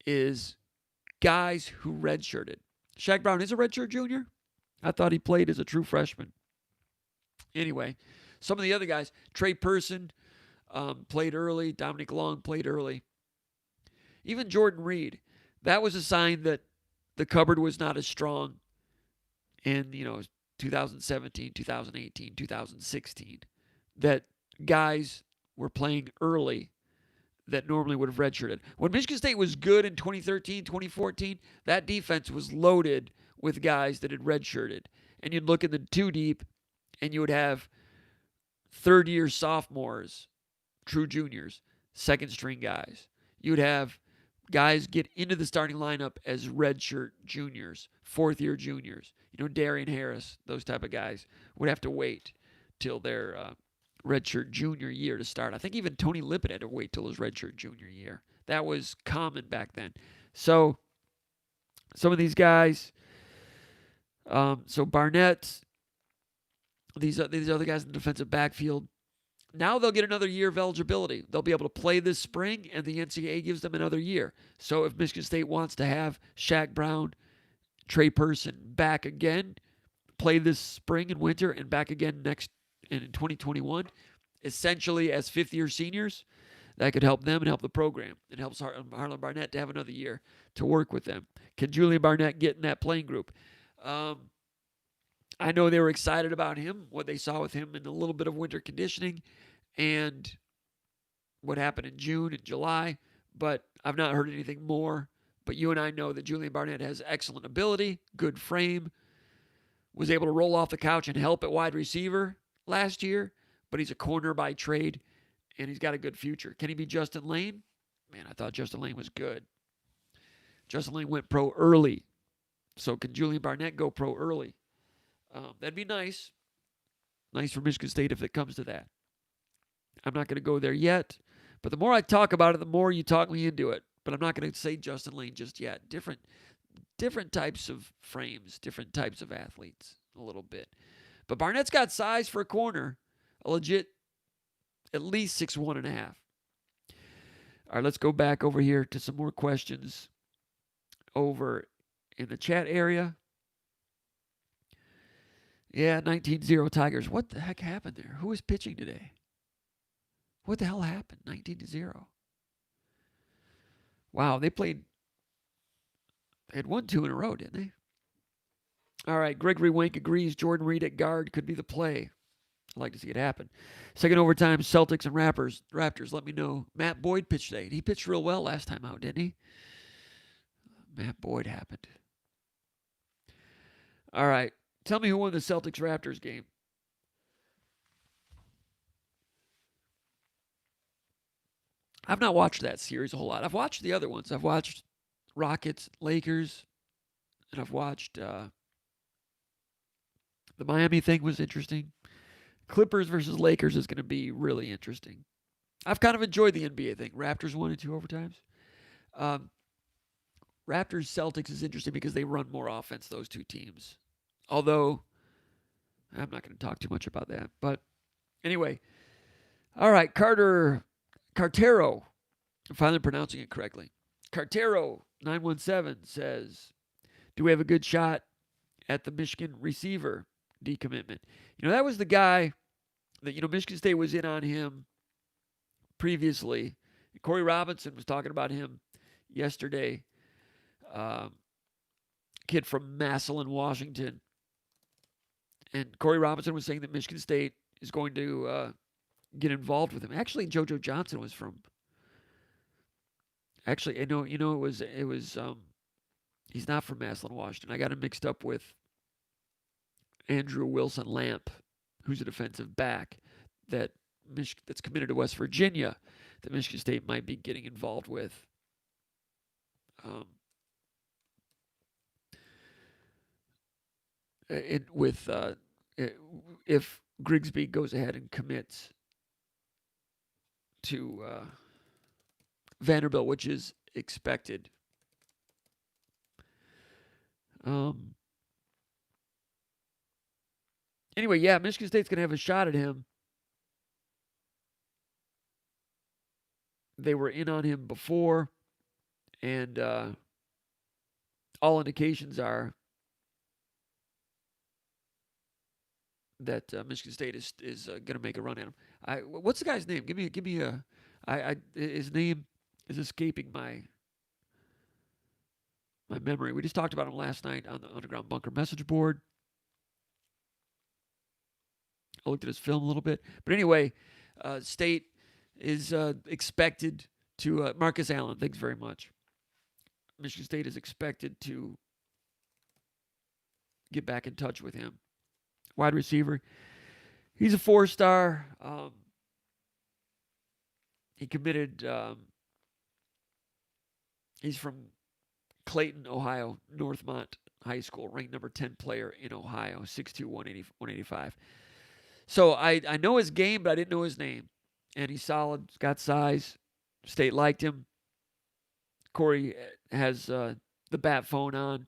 is guys who redshirted. Shaq Brown is a redshirt junior. I thought he played as a true freshman. Anyway, some of the other guys, Trey Person played early. Dominique Long played early. Even Jordan Reed, that was a sign that the cupboard was not as strong in 2017, 2018, 2016. That guys were playing early that normally would have redshirted. When Michigan State was good in 2013, 2014, that defense was loaded with guys that had redshirted. And you'd look in the two deep, and you would have third-year sophomores, true juniors, second-string guys. You'd have guys get into the starting lineup as redshirt juniors, fourth-year juniors. Darian Harris, those type of guys would have to wait till their redshirt junior year to start. I think even Tony Lippett had to wait till his redshirt junior year. That was common back then. So some of these guys, so Barnett, these other guys in the defensive backfield, now they'll get another year of eligibility. They'll be able to play this spring, and the NCAA gives them another year. So if Michigan State wants to have Shaq Brown, Trey Person back again, play this spring and winter, and back again in 2021, essentially as fifth-year seniors, that could help them and help the program. It helps Harlan Barnett to have another year to work with them. Can Julian Barnett get in that playing group? I know they were excited about him, what they saw with him in a little bit of winter conditioning and what happened in June and July, but I've not heard anything more. But you and I know that Julian Barnett has excellent ability, good frame, was able to roll off the couch and help at wide receiver last year, but he's a corner by trade, and he's got a good future. Can he be Justin Lane? Man, I thought Justin Lane was good. Justin Lane went pro early. So can Julian Barnett go pro early? That'd be nice. Nice for Michigan State if it comes to that. I'm not going to go there yet, but the more I talk about it, the more you talk me into it. But I'm not going to say Justin Lane just yet. Different types of frames, different types of athletes, a little bit. But Barnett's got size for a corner, a legit at least 6-1.5. All right, let's go back over here to some more questions over in the chat area. Yeah, 19-0 Tigers. What the heck happened there? Who was pitching today? What the hell happened? 19-0. Wow, they had won 2 in a row, didn't they? All right, Gregory Wank agrees Jordan Reed at guard could be the play. I'd like to see it happen. Second overtime, Celtics and Raptors. Let me know. Matt Boyd pitched today. He pitched real well last time out, didn't he? Matt Boyd happened. All right. Tell me who won the Celtics-Raptors game. I've not watched that series a whole lot. I've watched the other ones. I've watched Rockets, Lakers, and I've watched the Miami thing was interesting. Clippers versus Lakers is going to be really interesting. I've kind of enjoyed the NBA thing. Raptors won in 2 overtimes. Raptors-Celtics is interesting because they run more offense, those two teams. Although, I'm not going to talk too much about that. But anyway, all right, Cartero. I'm finally pronouncing it correctly. Cartero 917 says, do we have a good shot at the Michigan receiver decommitment? That was the guy that, Michigan State was in on him previously. Corey Robinson was talking about him yesterday. Kid from Massillon, Washington. And Corey Robinson was saying that Michigan State is going to get involved with him. Actually, JoJo Johnson was from. Actually, it was. He's not from Massillon, Washington. I got him mixed up with Andrew Wilson Lamp, who's a defensive back that's committed to West Virginia, that Michigan State might be getting involved with. If Grigsby goes ahead and commits to Vanderbilt, which is expected. Anyway, yeah, Michigan State's going to have a shot at him. They were in on him before, and all indications are that Michigan State is going to make a run at him. What's the guy's name? Give me a. His name is escaping my memory. We just talked about him last night on the Underground Bunker message board. I looked at his film a little bit, but anyway, State is expected to. Marcus Allen, thanks very much. Michigan State is expected to get back in touch with him. Wide receiver. He's a 4-star. He committed. He's from Clayton, Ohio, Northmont High School, ranked number 10 player in Ohio, 6'2", 185. So I know his game, but I didn't know his name. And he's solid, got size. State liked him. Corey has the bat phone on.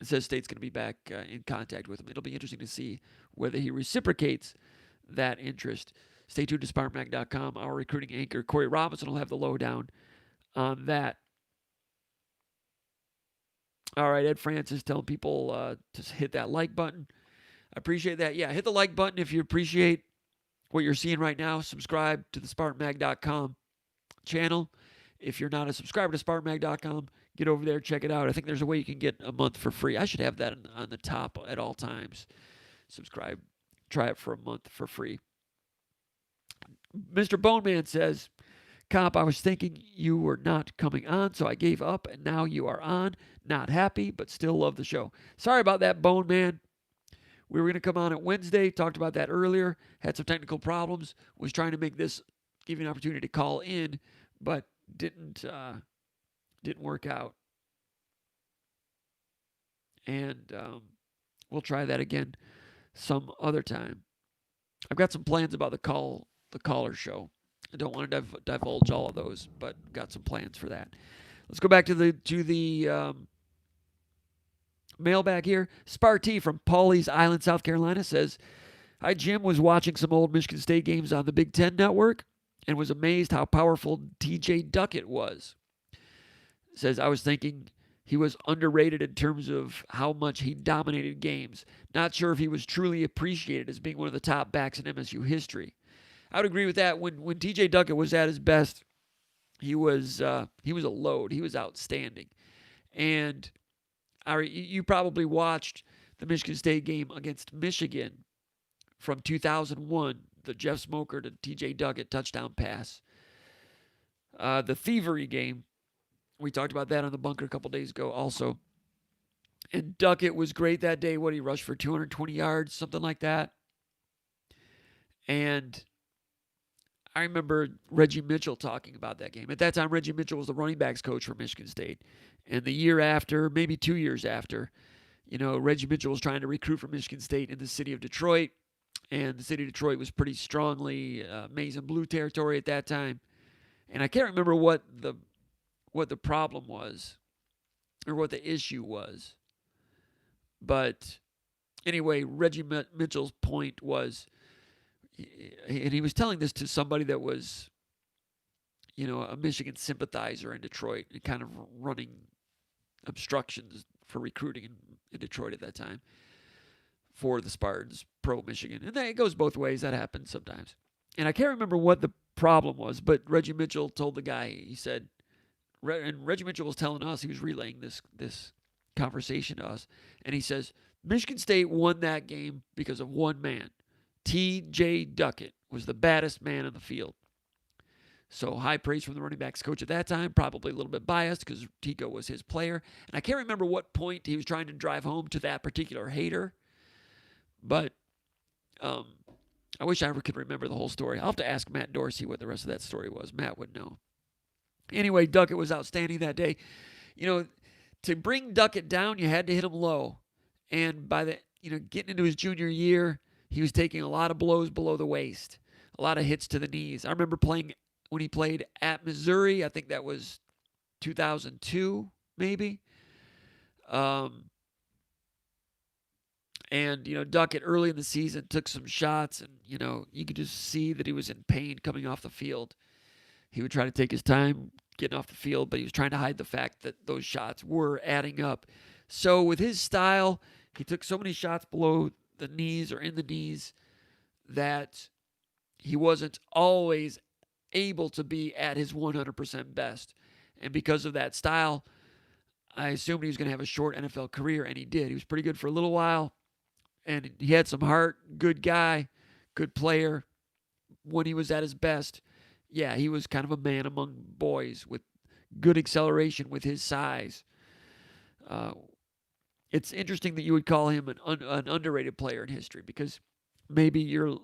It says State's going to be back in contact with him. It'll be interesting to see whether he reciprocates that interest. Stay tuned to SpartanMag.com. Our recruiting anchor, Corey Robinson, will have the lowdown on that. All right, Ed Francis telling people to hit that like button. I appreciate that. Yeah, hit the like button if you appreciate what you're seeing right now. Subscribe to the SpartanMag.com channel. If you're not a subscriber to SpartanMag.com, get over there, check it out. I think there's a way you can get a month for free. I should have that on the top at all times. Subscribe. Try it for a month for free. Mr. Boneman says, Comp, I was thinking you were not coming on, so I gave up, and now you are on. Not happy, but still love the show. Sorry about that, Boneman. We were going to come on at Wednesday. Talked about that earlier. Had some technical problems. Was trying to make this, give you an opportunity to call in, but didn't work out. And we'll try that again some other time. I've got some plans about the caller show. I don't want to divulge all of those, but got some plans for that. Let's go back to the mailbag here. Sparty from Pawleys Island, South Carolina says, Hi, Jim was watching some old Michigan State games on the Big Ten Network and was amazed how powerful TJ Duckett was. Says, I was thinking he was underrated in terms of how much he dominated games. Not sure if he was truly appreciated as being one of the top backs in MSU history. I would agree with that. When TJ Duckett was at his best, he was a load. He was outstanding. And you probably watched the Michigan State game against Michigan from 2001, the Jeff Smoker to TJ Duckett touchdown pass. The Thievery game, we talked about that on the bunker a couple days ago also. And Duckett was great that day. He rushed for 220 yards, something like that. And I remember Reggie Mitchell talking about that game. At that time, Reggie Mitchell was the running backs coach for Michigan State. And the year after, maybe 2 years after, Reggie Mitchell was trying to recruit for Michigan State in the city of Detroit. And the city of Detroit was pretty strongly maize and blue territory at that time. And I can't remember what the problem was or what the issue was. But anyway, Reggie Mitchell's point was, and he was telling this to somebody that was, a Michigan sympathizer in Detroit and kind of running obstructions for recruiting in Detroit at that time for the Spartans, pro-Michigan. And it goes both ways. That happens sometimes. And I can't remember what the problem was, but Reggie Mitchell told the guy, he said, and Reggie Mitchell was telling us, he was relaying this conversation to us, and he says, Michigan State won that game because of one man. T.J. Duckett was the baddest man on the field. So high praise from the running backs coach at that time, probably a little bit biased because Tico was his player. And I can't remember what point he was trying to drive home to that particular hater, but I wish I ever could remember the whole story. I'll have to ask Matt Dorsey what the rest of that story was. Matt would know. Anyway, Duckett was outstanding that day. To bring Duckett down, you had to hit him low. And by getting into his junior year, he was taking a lot of blows below the waist, a lot of hits to the knees. I remember playing when he played at Missouri. I think that was 2002, maybe. And, Duckett early in the season took some shots, and, you could just see that he was in pain coming off the field. He would try to take his time getting off the field, but he was trying to hide the fact that those shots were adding up. So with his style, he took so many shots below the knees or in the knees that he wasn't always able to be at his 100% best. And because of that style, I assumed he was going to have a short NFL career, and he did. He was pretty good for a little while, and he had some heart, good guy, good player. When he was at his best, yeah, he was kind of a man among boys with good acceleration with his size. It's interesting that you would call him an underrated player in history because maybe you're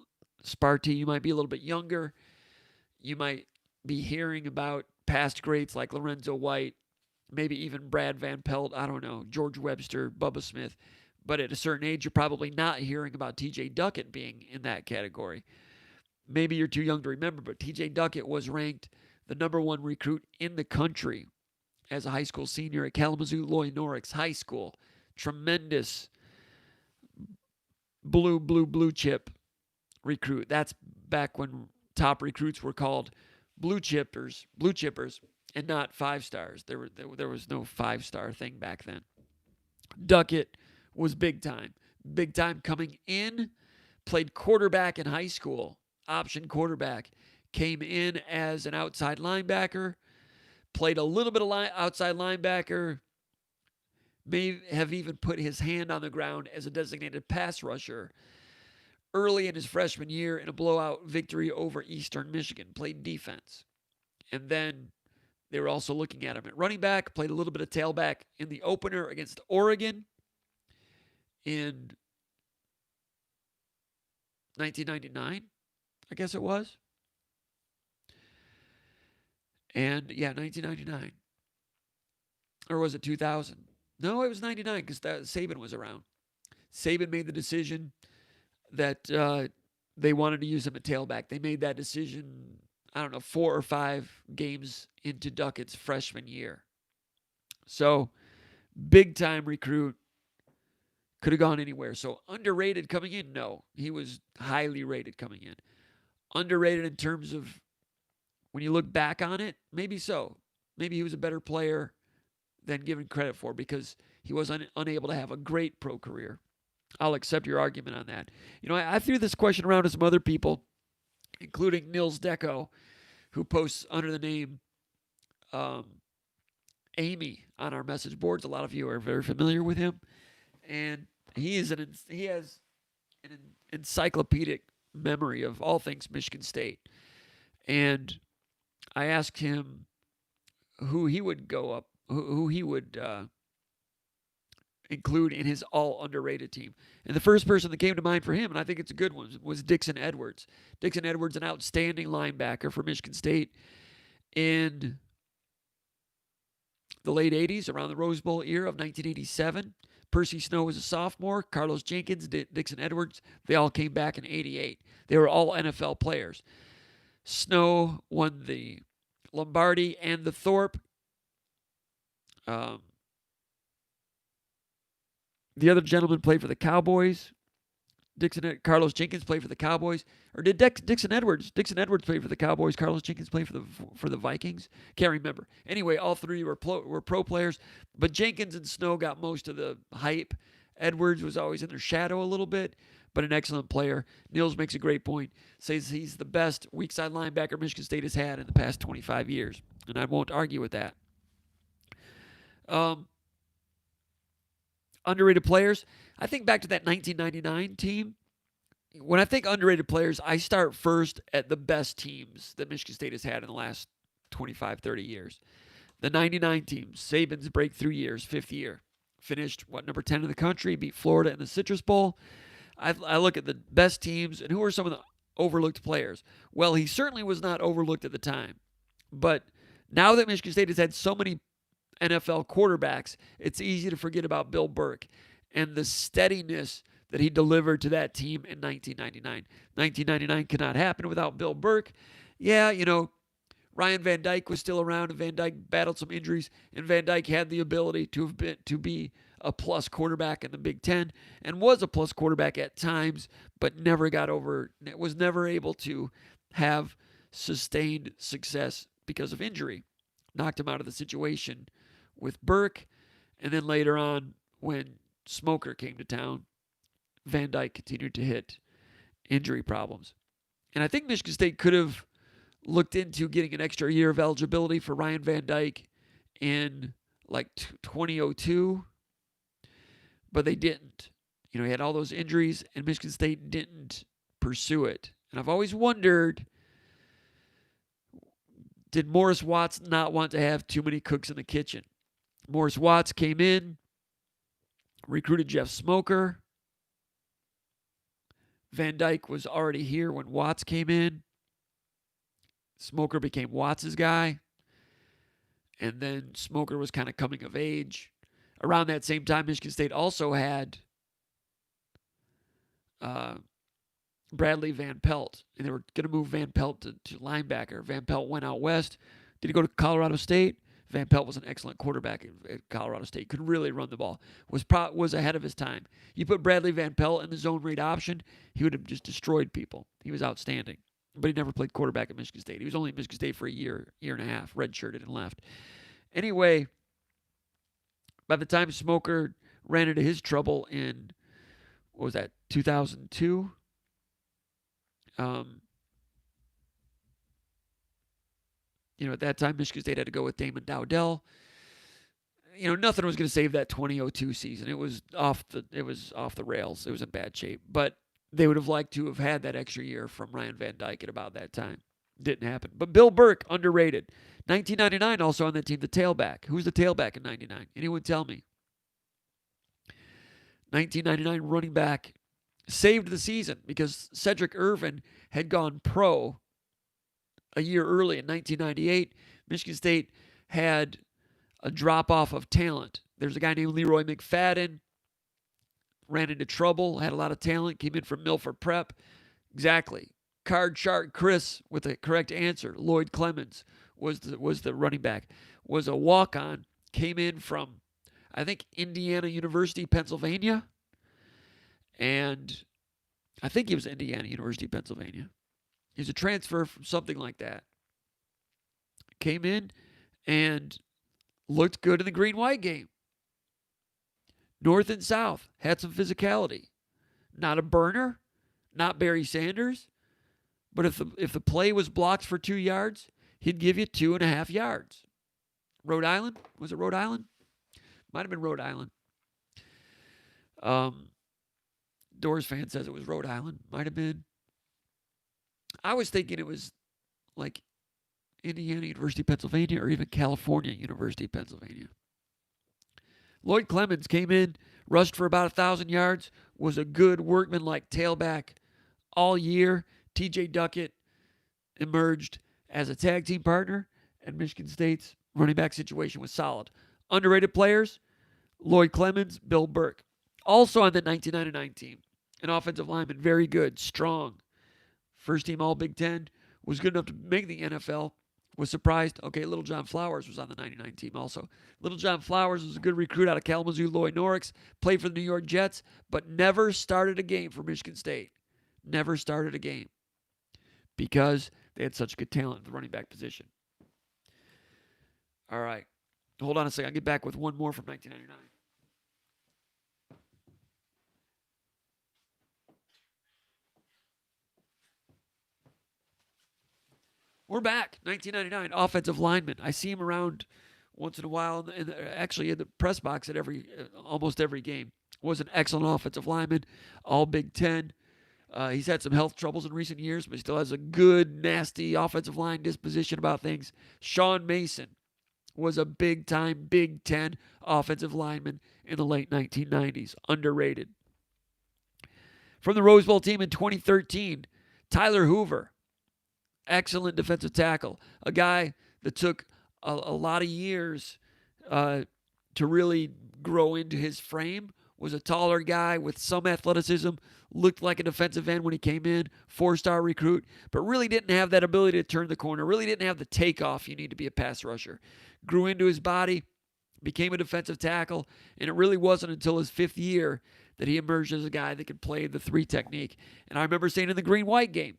Sparty, you might be a little bit younger. You might be hearing about past greats like Lorenzo White, maybe even Brad Van Pelt, I don't know, George Webster, Bubba Smith. But at a certain age, you're probably not hearing about T.J. Duckett being in that category. Maybe you're too young to remember, but T.J. Duckett was ranked the number one recruit in the country as a high school senior at Kalamazoo Loy Norix High School. Tremendous blue chip recruit. That's back when top recruits were called blue chippers, and not 5 stars. There was no 5-star thing back then. Duckett was big time coming in, played quarterback in high school, option quarterback, came in as an outside linebacker, played a little bit of outside linebacker, may have even put his hand on the ground as a designated pass rusher. Early in his freshman year in a blowout victory over Eastern Michigan, played defense. And then they were also looking at him at running back, played a little bit of tailback in the opener against Oregon in 1999, I guess it was. And, 1999. Or was it 2000? No, it was 99 because Saban was around. Saban made the decision that they wanted to use him at tailback. They made that decision, 4 or 5 games into Duckett's freshman year. So, big-time recruit. Could have gone anywhere. So underrated coming in? No. He was highly rated coming in. Underrated in terms of when you look back on it? Maybe so. Maybe he was a better player than given credit for because he was unable to have a great pro career. I'll accept your argument on that. I threw this question around to some other people, including Nils Deco, who posts under the name Amy on our message boards. A lot of you are very familiar with him. And he has an encyclopedic memory of all things Michigan State. And I asked him who he would include in his all underrated team. And the first person that came to mind for him, and I think it's a good one, was Dixon Edwards. Dixon Edwards, an outstanding linebacker for Michigan State in the late 80s, around the Rose Bowl era of 1987. Percy Snow was a sophomore. Carlos Jenkins, Dixon Edwards, they all came back in 88. They were all NFL players. Snow won the Lombardi and the Thorpe. The other gentleman played for the Cowboys. Carlos Jenkins played for the Cowboys. Or did Dixon Edwards? Dixon Edwards played for the Cowboys. Carlos Jenkins played for the Vikings. Can't remember. Anyway, all three were pro players. But Jenkins and Snow got most of the hype. Edwards was always in their shadow a little bit, but an excellent player. Nils makes a great point. Says he's the best weak side linebacker Michigan State has had in the past 25 years. And I won't argue with that. Underrated players. I think back to that 1999 team. When I think underrated players, I start first at the best teams that Michigan State has had in the last 25, 30 years. The 99 team, Saban's breakthrough years, fifth year. Finished, number 10 in the country, beat Florida in the Citrus Bowl. I look at the best teams, and who are some of the overlooked players? Well, he certainly was not overlooked at the time. But now that Michigan State has had so many NFL quarterbacks, it's easy to forget about Bill Burke and the steadiness that he delivered to that team in 1999. 1999 could not happen without Bill Burke. Yeah, Ryan Van Dyke was still around, and Van Dyke battled some injuries, and Van Dyke had the ability to be a plus quarterback in the Big Ten, and was a plus quarterback at times, but was never able to have sustained success because of injury. Knocked him out of the situation with Burke, and then later on, when Smoker came to town, Van Dyke continued to hit injury problems. And I think Michigan State could have looked into getting an extra year of eligibility for Ryan Van Dyke in 2002, but they didn't. He had all those injuries, and Michigan State didn't pursue it. And I've always wondered, did Morris Watts not want to have too many cooks in the kitchen? Morris Watts came in, recruited Jeff Smoker. Van Dyke was already here when Watts came in. Smoker became Watts' guy. And then Smoker was kind of coming of age. Around that same time, Michigan State also had Bradley Van Pelt. And they were going to move Van Pelt to linebacker. Van Pelt went out west. Did he go to Colorado State? Van Pelt was an excellent quarterback at Colorado State. Could really run the ball. Was ahead of his time. You put Bradley Van Pelt in the zone read option, he would have just destroyed people. He was outstanding. But he never played quarterback at Michigan State. He was only at Michigan State for a year and a half, redshirted and left. Anyway, by the time Smoker ran into his trouble in, 2002? At that time, Michigan State had to go with Damon Dowdell. Nothing was going to save that 2002 season. It was off the rails. It was in bad shape. But they would have liked to have had that extra year from Ryan Van Dyke at about that time. Didn't happen. But Bill Burke, underrated. 1999 also on that team, the tailback. Who's the tailback in 99? Anyone tell me? 1999 running back saved the season because Cedric Irvin had gone pro a year early in 1998. Michigan State had a drop-off of talent. There's a guy named Leroy McFadden, ran into trouble, had a lot of talent, came in from Milford Prep. Exactly. Card Shark Chris with the correct answer. Lloyd Clemens was the running back. Was a walk-on, came in from, I think, Indiana University, Pennsylvania. And I think he was Indiana University, Pennsylvania. He's a transfer from something like that. Came in and looked good in the green-white game. North and South had some physicality. Not a burner, not Barry Sanders, but if the play was blocked for 2 yards, he'd give you 2.5 yards. Rhode Island? Was it Rhode Island? Might have been Rhode Island. Doors fan says it was Rhode Island. Might have been. I was thinking it was like Indiana University, Pennsylvania, or even California University, Pennsylvania. Lloyd Clemens came in, rushed for about 1,000 yards, was a good workman-like tailback all year. T.J. Duckett emerged as a tag team partner, and Michigan State's running back situation was solid. Underrated players, Lloyd Clemens, Bill Burke. Also on the 1999 team, an offensive lineman, very good, strong. First team All Big Ten, was good enough to make the NFL. Was surprised. Okay, Little John Flowers was on the 99 team also. Little John Flowers was a good recruit out of Kalamazoo, Lloyd Norrix. Played for the New York Jets, but never started a game for Michigan State. Never started a game because they had such good talent at the running back position. All right. Hold on a second. I'll get back with one more from 1999. We're back. 1999, offensive lineman. I see him around once in a while, actually in the press box at almost every game. Was an excellent offensive lineman, all Big Ten. He's had some health troubles in recent years, but he still has a good, nasty offensive line disposition about things. Sean Mason was a big-time Big Ten offensive lineman in the late 1990s. Underrated. From the Rose Bowl team in 2013, Tyler Hoover. Excellent defensive tackle. A guy that took a lot of years to really grow into his frame. Was a taller guy with some athleticism. Looked like a defensive end when he came in. 4-star recruit. But really didn't have that ability to turn the corner. Really didn't have the takeoff you need to be a pass rusher. Grew into his body. Became a defensive tackle. And it really wasn't until his 5th year that he emerged as a guy that could play the 3 technique. And I remember saying in the green-white game,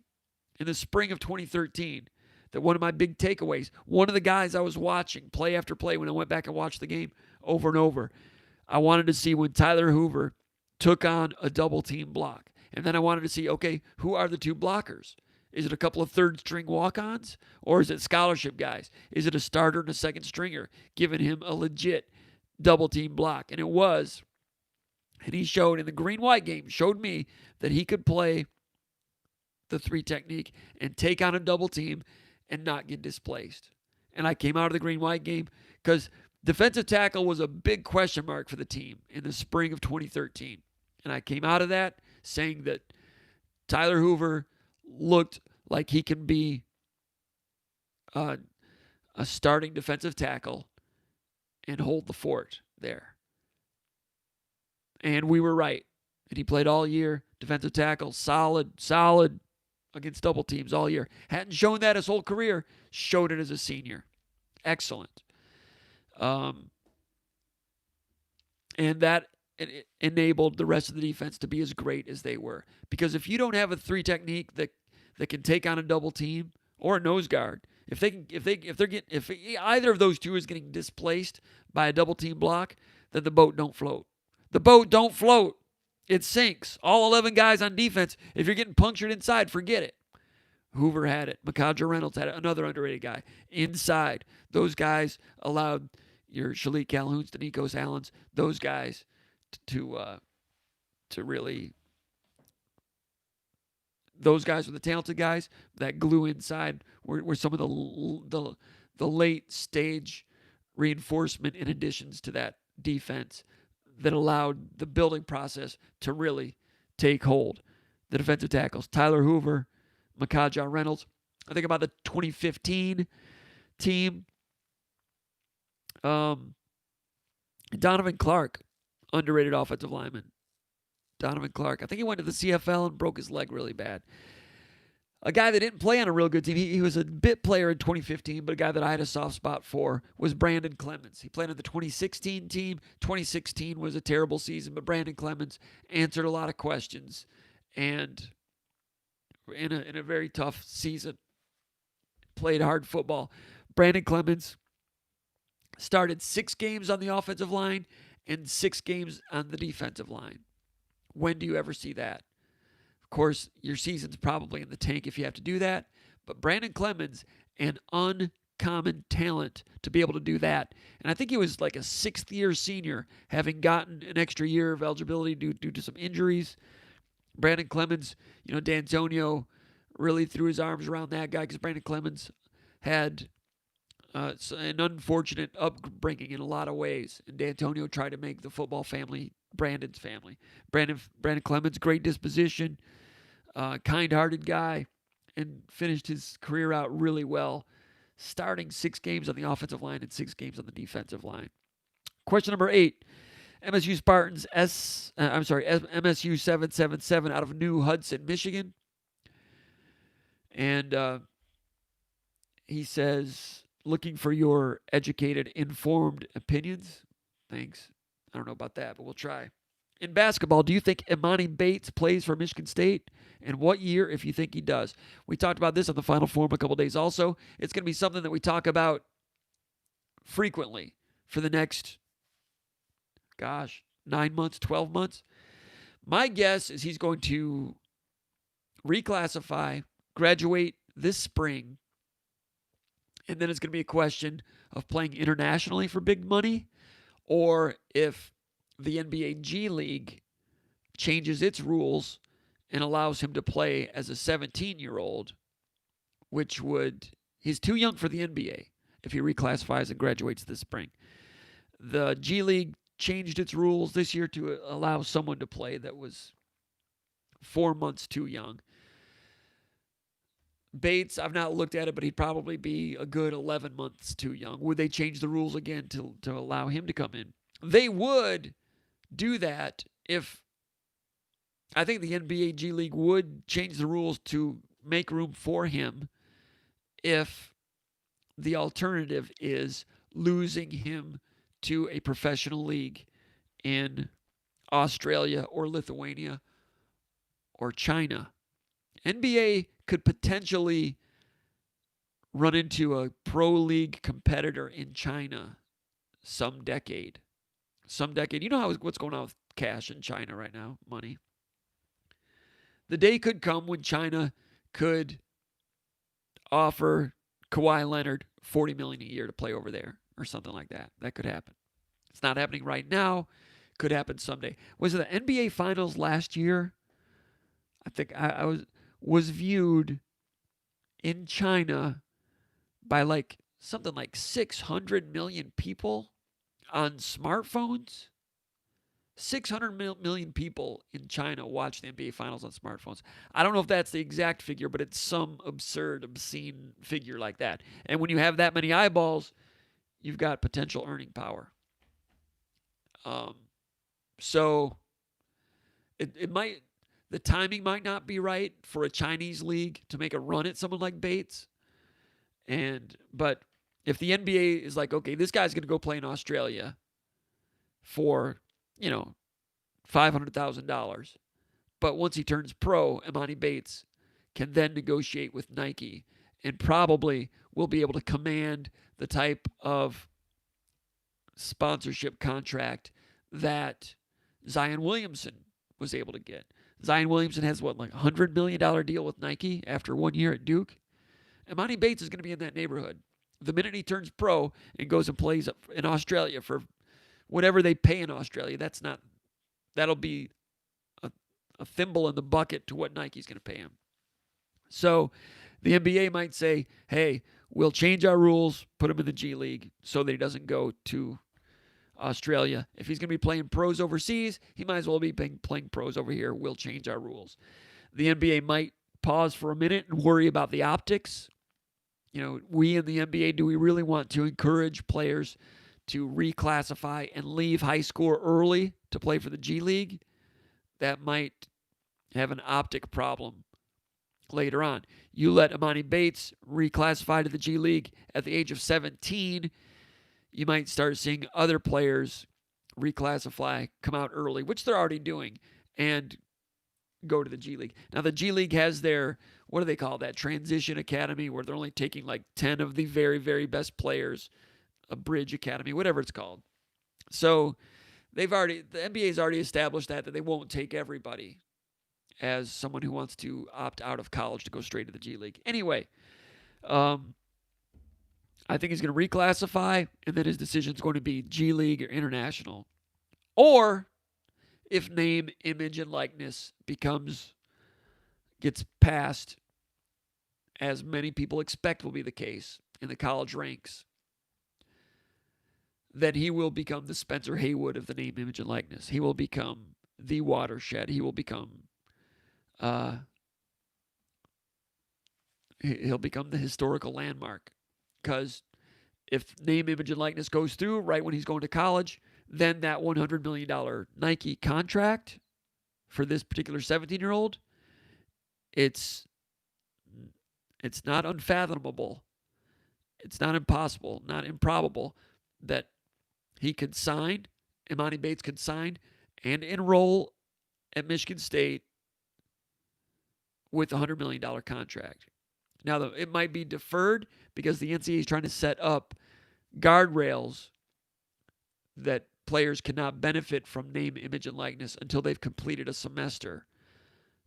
in the spring of 2013, that one of my big takeaways, one of the guys I was watching play after play when I went back and watched the game over and over, I wanted to see when Tyler Hoover took on a double team block. And then I wanted to see, okay, who are the 2 blockers? Is it a couple of third-string walk-ons? Or is it scholarship guys? Is it a starter and a second stringer giving him a legit double team block? And it was. And he showed in the green-white game, showed me that he could play the 3 technique and take on a double team and not get displaced. And I came out of the green-white game because defensive tackle was a big question mark for the team in the spring of 2013. And I came out of that saying that Tyler Hoover looked like he can be a starting defensive tackle and hold the fort there. And we were right. And he played all year, defensive tackle, solid against double teams all year. Hadn't shown that his whole career. Showed it as a senior. Excellent. And that enabled the rest of the defense to be as great as they were. Because if you don't have a 3 technique that can take on a double team or a nose guard, if either of those 2 is getting displaced by a double team block, then the boat don't float. The boat don't float. It sinks. All 11 guys on defense, if you're getting punctured inside, forget it. Hoover had it. Makadra Reynolds had it. Another underrated guy. Inside. Those guys allowed your Shalik Calhouns, Danicos Allens, those guys to really... Those guys were the talented guys. That glue inside were some of the late stage reinforcement and additions to that defense that allowed the building process to really take hold. The defensive tackles, Tyler Hoover, Makadra Reynolds. I think about the 2015 team. Donovan Clark, underrated offensive lineman. Donovan Clark. I think he went to the CFL and broke his leg really bad. A guy that didn't play on a real good team, he was a bit player in 2015, but a guy that I had a soft spot for was Brandon Clemens. He played on the 2016 team. 2016 was a terrible season, but Brandon Clemens answered a lot of questions and in a very tough season, played hard football. Brandon Clemens started 6 games on the offensive line and 6 games on the defensive line. When do you ever see that? Of course, your season's probably in the tank if you have to do that. But Brandon Clemens, an uncommon talent to be able to do that. And I think he was like a 6th-year senior, having gotten an extra year of eligibility due to some injuries. Brandon Clemens, D'Antonio really threw his arms around that guy because Brandon Clemens had an unfortunate upbringing in a lot of ways. And D'Antonio tried to make the football family Brandon's family. Brandon Clemens, great disposition, kind-hearted guy, and finished his career out really well, starting 6 games on the offensive line and 6 games on the defensive line. Question number 8. MSU Spartans MSU 777 out of New Hudson, Michigan. And he says, looking for your educated, informed opinions. Thanks. I don't know about that, but we'll try. In basketball, do you think Emoni Bates plays for Michigan State? And what year, if you think he does? We talked about this on the Final Forum a couple days also. It's going to be something that we talk about frequently for the next, 9 months, 12 months. My guess is he's going to reclassify, graduate this spring, and then it's going to be a question of playing internationally for big money, or if the NBA G League changes its rules and allows him to play as a 17-year-old, he's too young for the NBA if he reclassifies and graduates this spring. The G League changed its rules this year to allow someone to play that was 4 months too young. Bates, I've not looked at it, but he'd probably be a good 11 months too young. Would they change the rules again to allow him to come in? They would do that if, I think the NBA G League would change the rules to make room for him if the alternative is losing him to a professional league in Australia or Lithuania or China. NBA could potentially run into a pro league competitor in China some decade. You know what's going on with cash in China right now, money. The day could come when China could offer Kawhi Leonard $40 million a year to play over there or something like that. That could happen. It's not happening right now. Could happen someday. Was it the NBA Finals last year? I think I was viewed in China by something like 600 million people on smartphones. 600 million people in China watch the NBA Finals on smartphones. I don't know if that's the exact figure, but it's some absurd, obscene figure like that. And when you have that many eyeballs, you've got potential earning power. So the timing might not be right for a Chinese league to make a run at someone like Bates. But if the NBA is like, okay, this guy's going to go play in Australia for, $500,000. But once he turns pro, Emoni Bates can then negotiate with Nike and probably will be able to command the type of sponsorship contract that Zion Williamson was able to get. Zion Williamson has like $100 million deal with Nike after 1 year at Duke. Emoni Bates is going to be in that neighborhood. The minute he turns pro and goes and plays in Australia for whatever they pay in Australia, that'll be a thimble in the bucket to what Nike's going to pay him. So the NBA might say, hey, we'll change our rules, put him in the G League so that he doesn't go to Australia. If he's going to be playing pros overseas, he might as well be playing pros over here. We'll change our rules. The NBA might pause for a minute and worry about the optics. We in the NBA, do we really want to encourage players to reclassify and leave high school early to play for the G League? That might have an optic problem later on. You let Emoni Bates reclassify to the G League at the age of 17, you might start seeing other players reclassify, come out early, which they're already doing, and go to the G League. Now, the G League has their, what do they call that, transition academy, where they're only taking like 10 of the very, very best players, a bridge academy, whatever it's called. So the NBA's already established that they won't take everybody as someone who wants to opt out of college to go straight to the G League. Anyway, I think he's going to reclassify, and then his decision is going to be G League or international. Or if name, image, and likeness gets passed, as many people expect will be the case in the college ranks, then he will become the Spencer Haywood of the name, image, and likeness. He will become the watershed. He will become he'll become the historical landmark. Because if name, image, and likeness goes through right when he's going to college, then that $100 million Nike contract for this particular 17-year-old, it's not unfathomable. It's not impossible, not improbable that he could sign, Emoni Bates could sign and enroll at Michigan State with a $100 million contract. Now, it might be deferred because the NCAA is trying to set up guardrails that players cannot benefit from name, image, and likeness until they've completed a semester.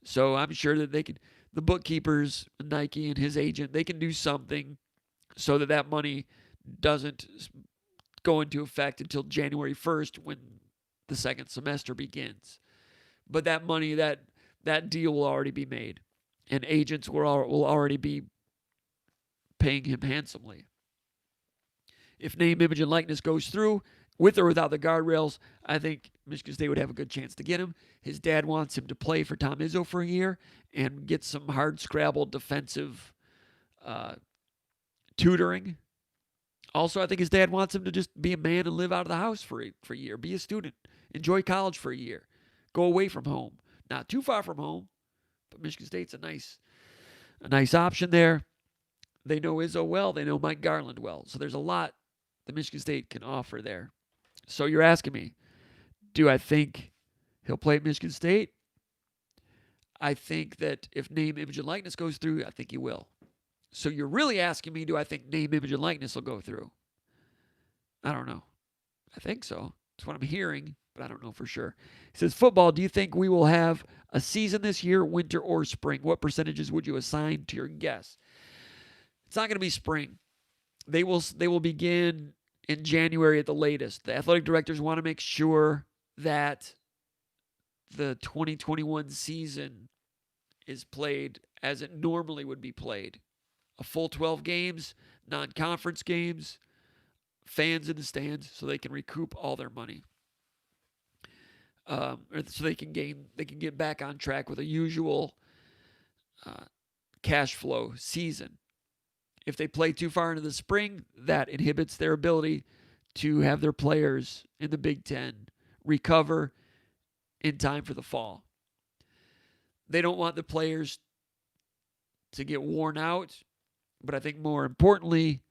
So I'm sure that the bookkeepers, Nike and his agent, they can do something so that money doesn't go into effect until January 1st when the second semester begins. But that money, that deal will already be made. And agents will already be paying him handsomely. If name, image, and likeness goes through, with or without the guardrails, I think Michigan State would have a good chance to get him. His dad wants him to play for Tom Izzo for a year and get some hard-scrabble defensive tutoring. Also, I think his dad wants him to just be a man and live out of the house for a year. Be a student. Enjoy college for a year. Go away from home. Not too far from home, but Michigan State's a nice option there. They know Izzo well. They know Mike Garland well. So there's a lot that Michigan State can offer there. So you're asking me, do I think he'll play at Michigan State? I think that if name, image, and likeness goes through, I think he will. So you're really asking me, do I think name, image, and likeness will go through? I don't know. I think so. That's what I'm hearing, but I don't know for sure. He says, football, do you think we will have a season this year, winter or spring? What percentages would you assign to your guess? It's not going to be spring. They will begin in January at the latest. The athletic directors want to make sure that the 2021 season is played as it normally would be played. A full 12 games, non-conference games, fans in the stands, so they can recoup all their money. So they can get back on track with a usual cash flow season. If they play too far into the spring, that inhibits their ability to have their players in the Big Ten recover in time for the fall. They don't want the players to get worn out, but I think more importantly,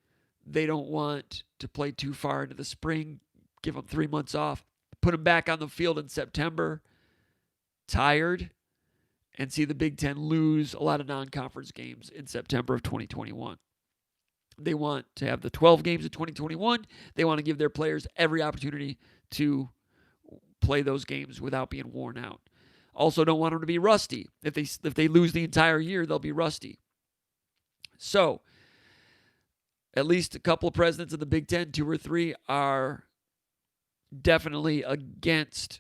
they don't want to play too far into the spring, give them 3 months off, put them back on the field in September, tired, and see the Big Ten lose a lot of non-conference games in September of 2021. They want to have the 12 games of 2021. They want to give their players every opportunity to play those games without being worn out. Also, don't want them to be rusty. If they lose the entire year, they'll be rusty. So, at least a couple of presidents of the Big Ten, 2 or 3, are definitely against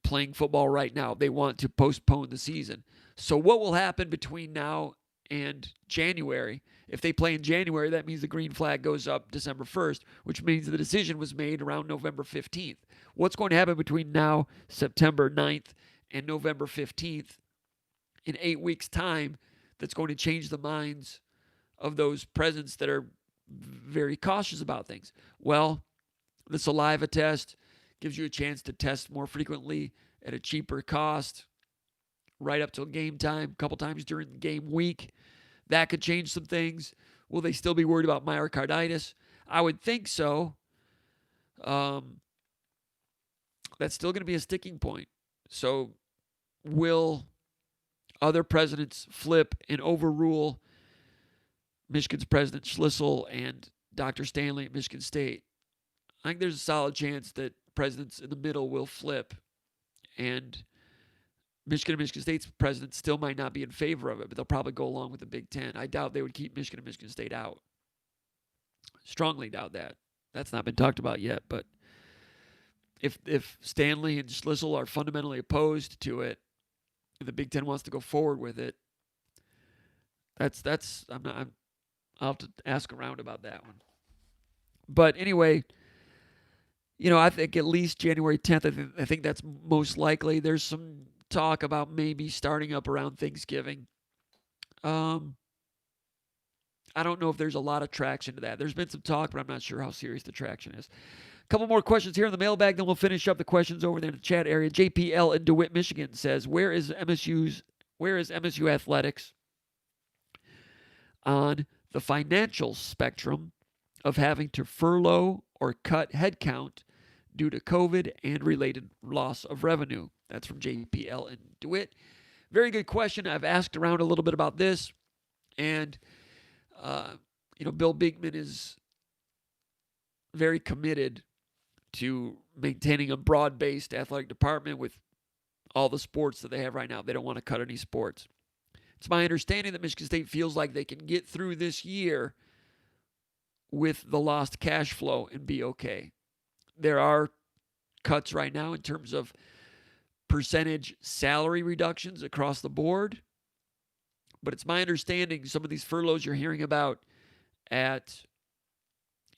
playing football right now. They want to postpone the season. So what will happen between now and January? If they play in January, that means the green flag goes up December 1st, which means the decision was made around November 15th. What's going to happen between now, September 9th, and November 15th in 8 weeks' time that's going to change the minds of those presidents that are very cautious about things? Well, the saliva test gives you a chance to test more frequently at a cheaper cost. right up till game time, a couple times during the game week. That could change some things. Will they still be worried about myocarditis? I would think so. That's still going to be a sticking point. So will other presidents flip and overrule Michigan's President Schlissel and Dr. Stanley at Michigan State? I think there's a solid chance that presidents in the middle will flip, and Michigan and Michigan State's presidents still might not be in favor of it, but they'll probably go along with the Big Ten. I doubt they would keep Michigan and Michigan State out. Strongly doubt that. That's not been talked about yet, but if Stanley and Schlissel are fundamentally opposed to it, and the Big Ten wants to go forward with it, I'll have to ask around about that one. But anyway, I think at least January 10th, I think that's most likely. There's some talk about maybe starting up around Thanksgiving. I don't know if there's a lot of traction to that. There's been some talk, but I'm not sure how serious the traction is. A couple more questions here in the mailbag, then we'll finish up the questions over there in the chat area. JPL in DeWitt, Michigan says, where is MSU athletics on the financial spectrum of having to furlough or cut headcount due to COVID and related loss of revenue? That's from JPL in DeWitt. Very good question. I've asked around a little bit about this, and Bill Beekman is very committed to maintaining a broad-based athletic department with all the sports that they have right now. They don't want to cut any sports. It's my understanding that Michigan State feels like they can get through this year with the lost cash flow and be okay. There are cuts right now in terms of percentage salary reductions across the board. But it's my understanding some of these furloughs you're hearing about at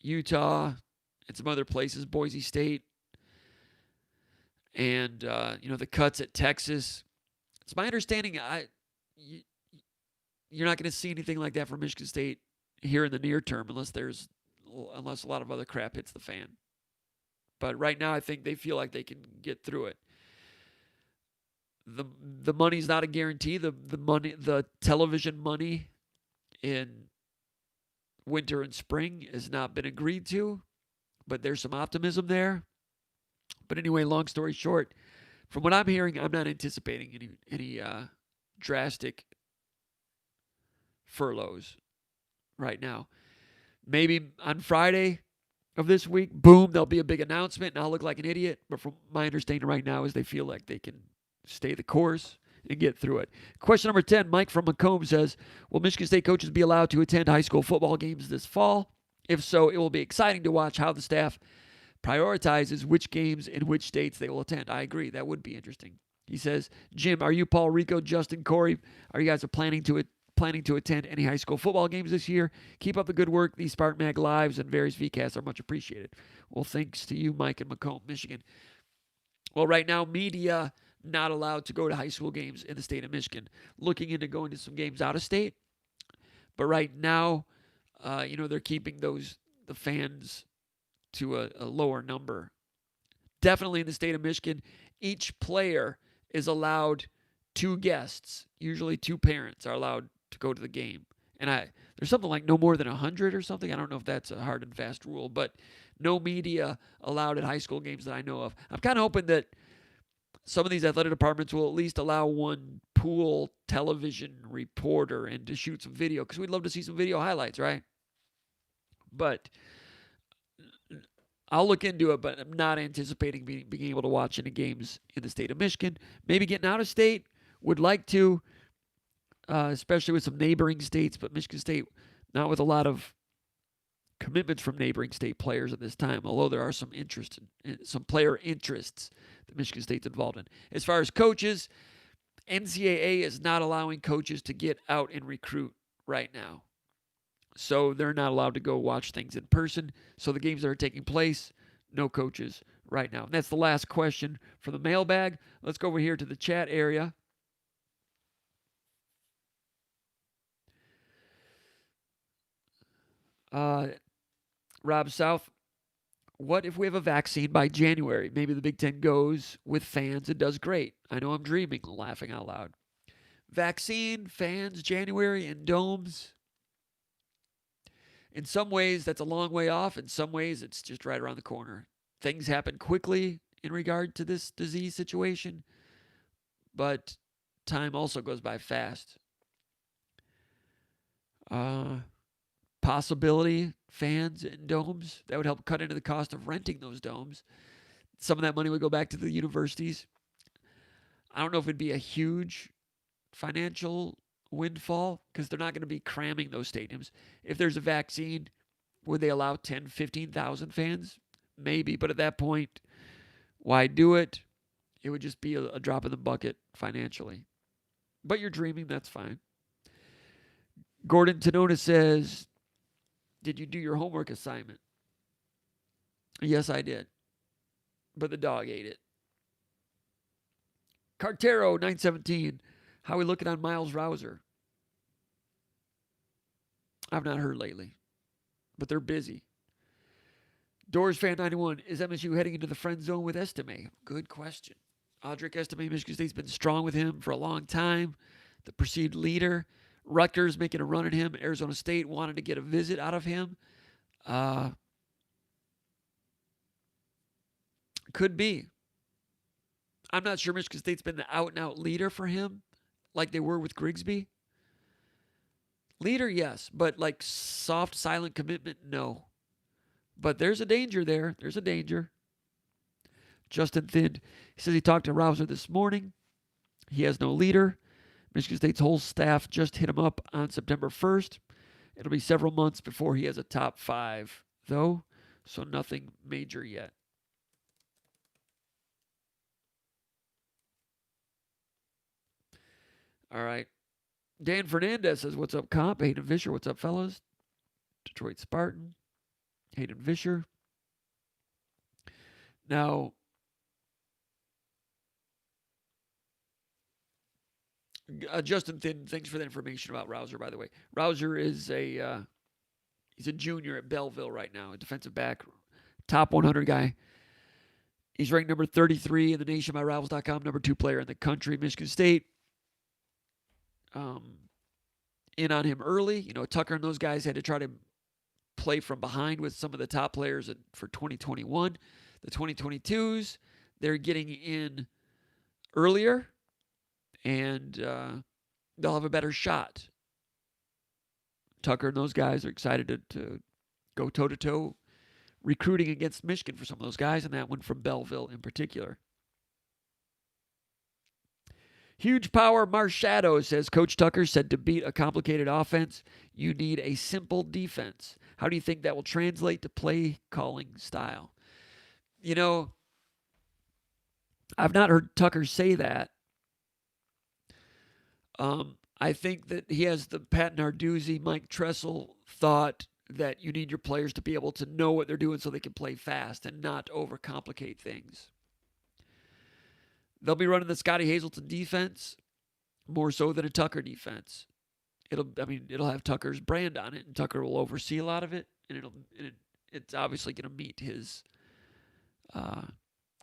Utah and some other places, Boise State, and the cuts at Texas. It's my understanding you're not going to see anything like that from Michigan State here in the near term unless a lot of other crap hits the fan. But right now I think they feel like they can get through it. The money's not a guarantee. The television money in winter and spring has not been agreed to, but there's some optimism there. But anyway, long story short, from what I'm hearing, I'm not anticipating any drastic furloughs right now. Maybe on Friday of this week, boom, there'll be a big announcement and I'll look like an idiot. But from my understanding right now is they feel like they can stay the course and get through it. Question number 10, Mike from Macomb says, will Michigan State coaches be allowed to attend high school football games this fall? If so, it will be exciting to watch how the staff prioritizes which games in which states they will attend. I agree. That would be interesting. He says, Jim, are you, Paul, Rico, Justin, Corey, are you guys planning to attend any high school football games this year? Keep up the good work. These SpartanMag Lives and various VCasts are much appreciated. Well, thanks to you, Mike in Macomb, Michigan. Well, right now, media not allowed to go to high school games in the state of Michigan. Looking into going to some games out of state. But right now, they're keeping the fans to a lower number. Definitely in the state of Michigan, each player is allowed 2 guests. Usually 2 parents are allowed to go to the game. And there's something like no more than 100 or something. I don't know if that's a hard and fast rule, but no media allowed at high school games that I know of. I'm kind of hoping that some of these athletic departments will at least allow one pool television reporter and to shoot some video, because we'd love to see some video highlights, right? But I'll look into it, but I'm not anticipating being able to watch any games in the state of Michigan. Maybe getting out of state, would like to, especially with some neighboring states, but Michigan State, not with a lot of commitments from neighboring state players at this time, although there are some player interests that Michigan State's involved in. As far as coaches, NCAA is not allowing coaches to get out and recruit right now. So they're not allowed to go watch things in person. So the games that are taking place, no coaches right now. And that's the last question for the mailbag. Let's go over here to the chat area. Rob South, what if we have a vaccine by January? Maybe the Big Ten goes with fans and does great. I know I'm dreaming, laughing out loud. Vaccine, fans, January, and domes. In some ways, that's a long way off. In some ways, it's just right around the corner. Things happen quickly in regard to this disease situation, but time also goes by fast. Possibility, fans and domes, that would help cut into the cost of renting those domes. Some of that money would go back to the universities. I don't know if it'd be a huge financial windfall because they're not going to be cramming those stadiums. If there's a vaccine, would they allow 10, 15,000 fans? Maybe, but at that point, why do it? It would just be a drop in the bucket financially. But you're dreaming, that's fine. Gordon Tenona says, did you do your homework assignment? Yes, I did. But the dog ate it. Cartero 917. How are we looking on Miles Rouser? I've not heard lately, but they're busy. Doors fan 91. Is MSU heading into the friend zone with Estime? Good question. Audric Estime, Michigan State's been strong with him for a long time. The perceived leader. Rutgers making a run at him. Arizona State wanted to get a visit out of him. Could be. I'm not sure Michigan State's been the out-and-out leader for him like they were with Grigsby. Leader, yes, but like soft, silent commitment, no. But there's a danger there. There's a danger. Justin Thind, he says he talked to Rouser this morning. He has no leader. Michigan State's whole staff just hit him up on September 1st. It'll be several months before he has a top 5, though, so nothing major yet. All right. Dan Fernandez says, what's up, Comp? Hayden Vischer, what's up, fellas? Detroit Spartan. Hayden Vischer. Now, Justin Thin, thanks for the information about Rouser, by the way. Rouser is he's a junior at Belleville right now, a defensive back, top 100 guy. He's ranked number 33 in the nation by Rivals.com, number 2 player in the country. Michigan State in on him early. You know, Tucker and those guys had to try to play from behind with some of the top players for 2021. The 2022s, they're getting in earlier, and they'll have a better shot. Tucker and those guys are excited to go toe-to-toe recruiting against Michigan for some of those guys, and that one from Belleville in particular. Huge Power Marshadow says, Coach Tucker said to beat a complicated offense, you need a simple defense. How do you think that will translate to play calling style? You know, I've not heard Tucker say that. I think that he has the Pat Narduzzi, Mike Tressel thought that you need your players to be able to know what they're doing so they can play fast and not overcomplicate things. They'll be running the Scotty Hazelton defense more so than a Tucker defense. It'll have Tucker's brand on it, and Tucker will oversee a lot of it, and it's obviously going to meet his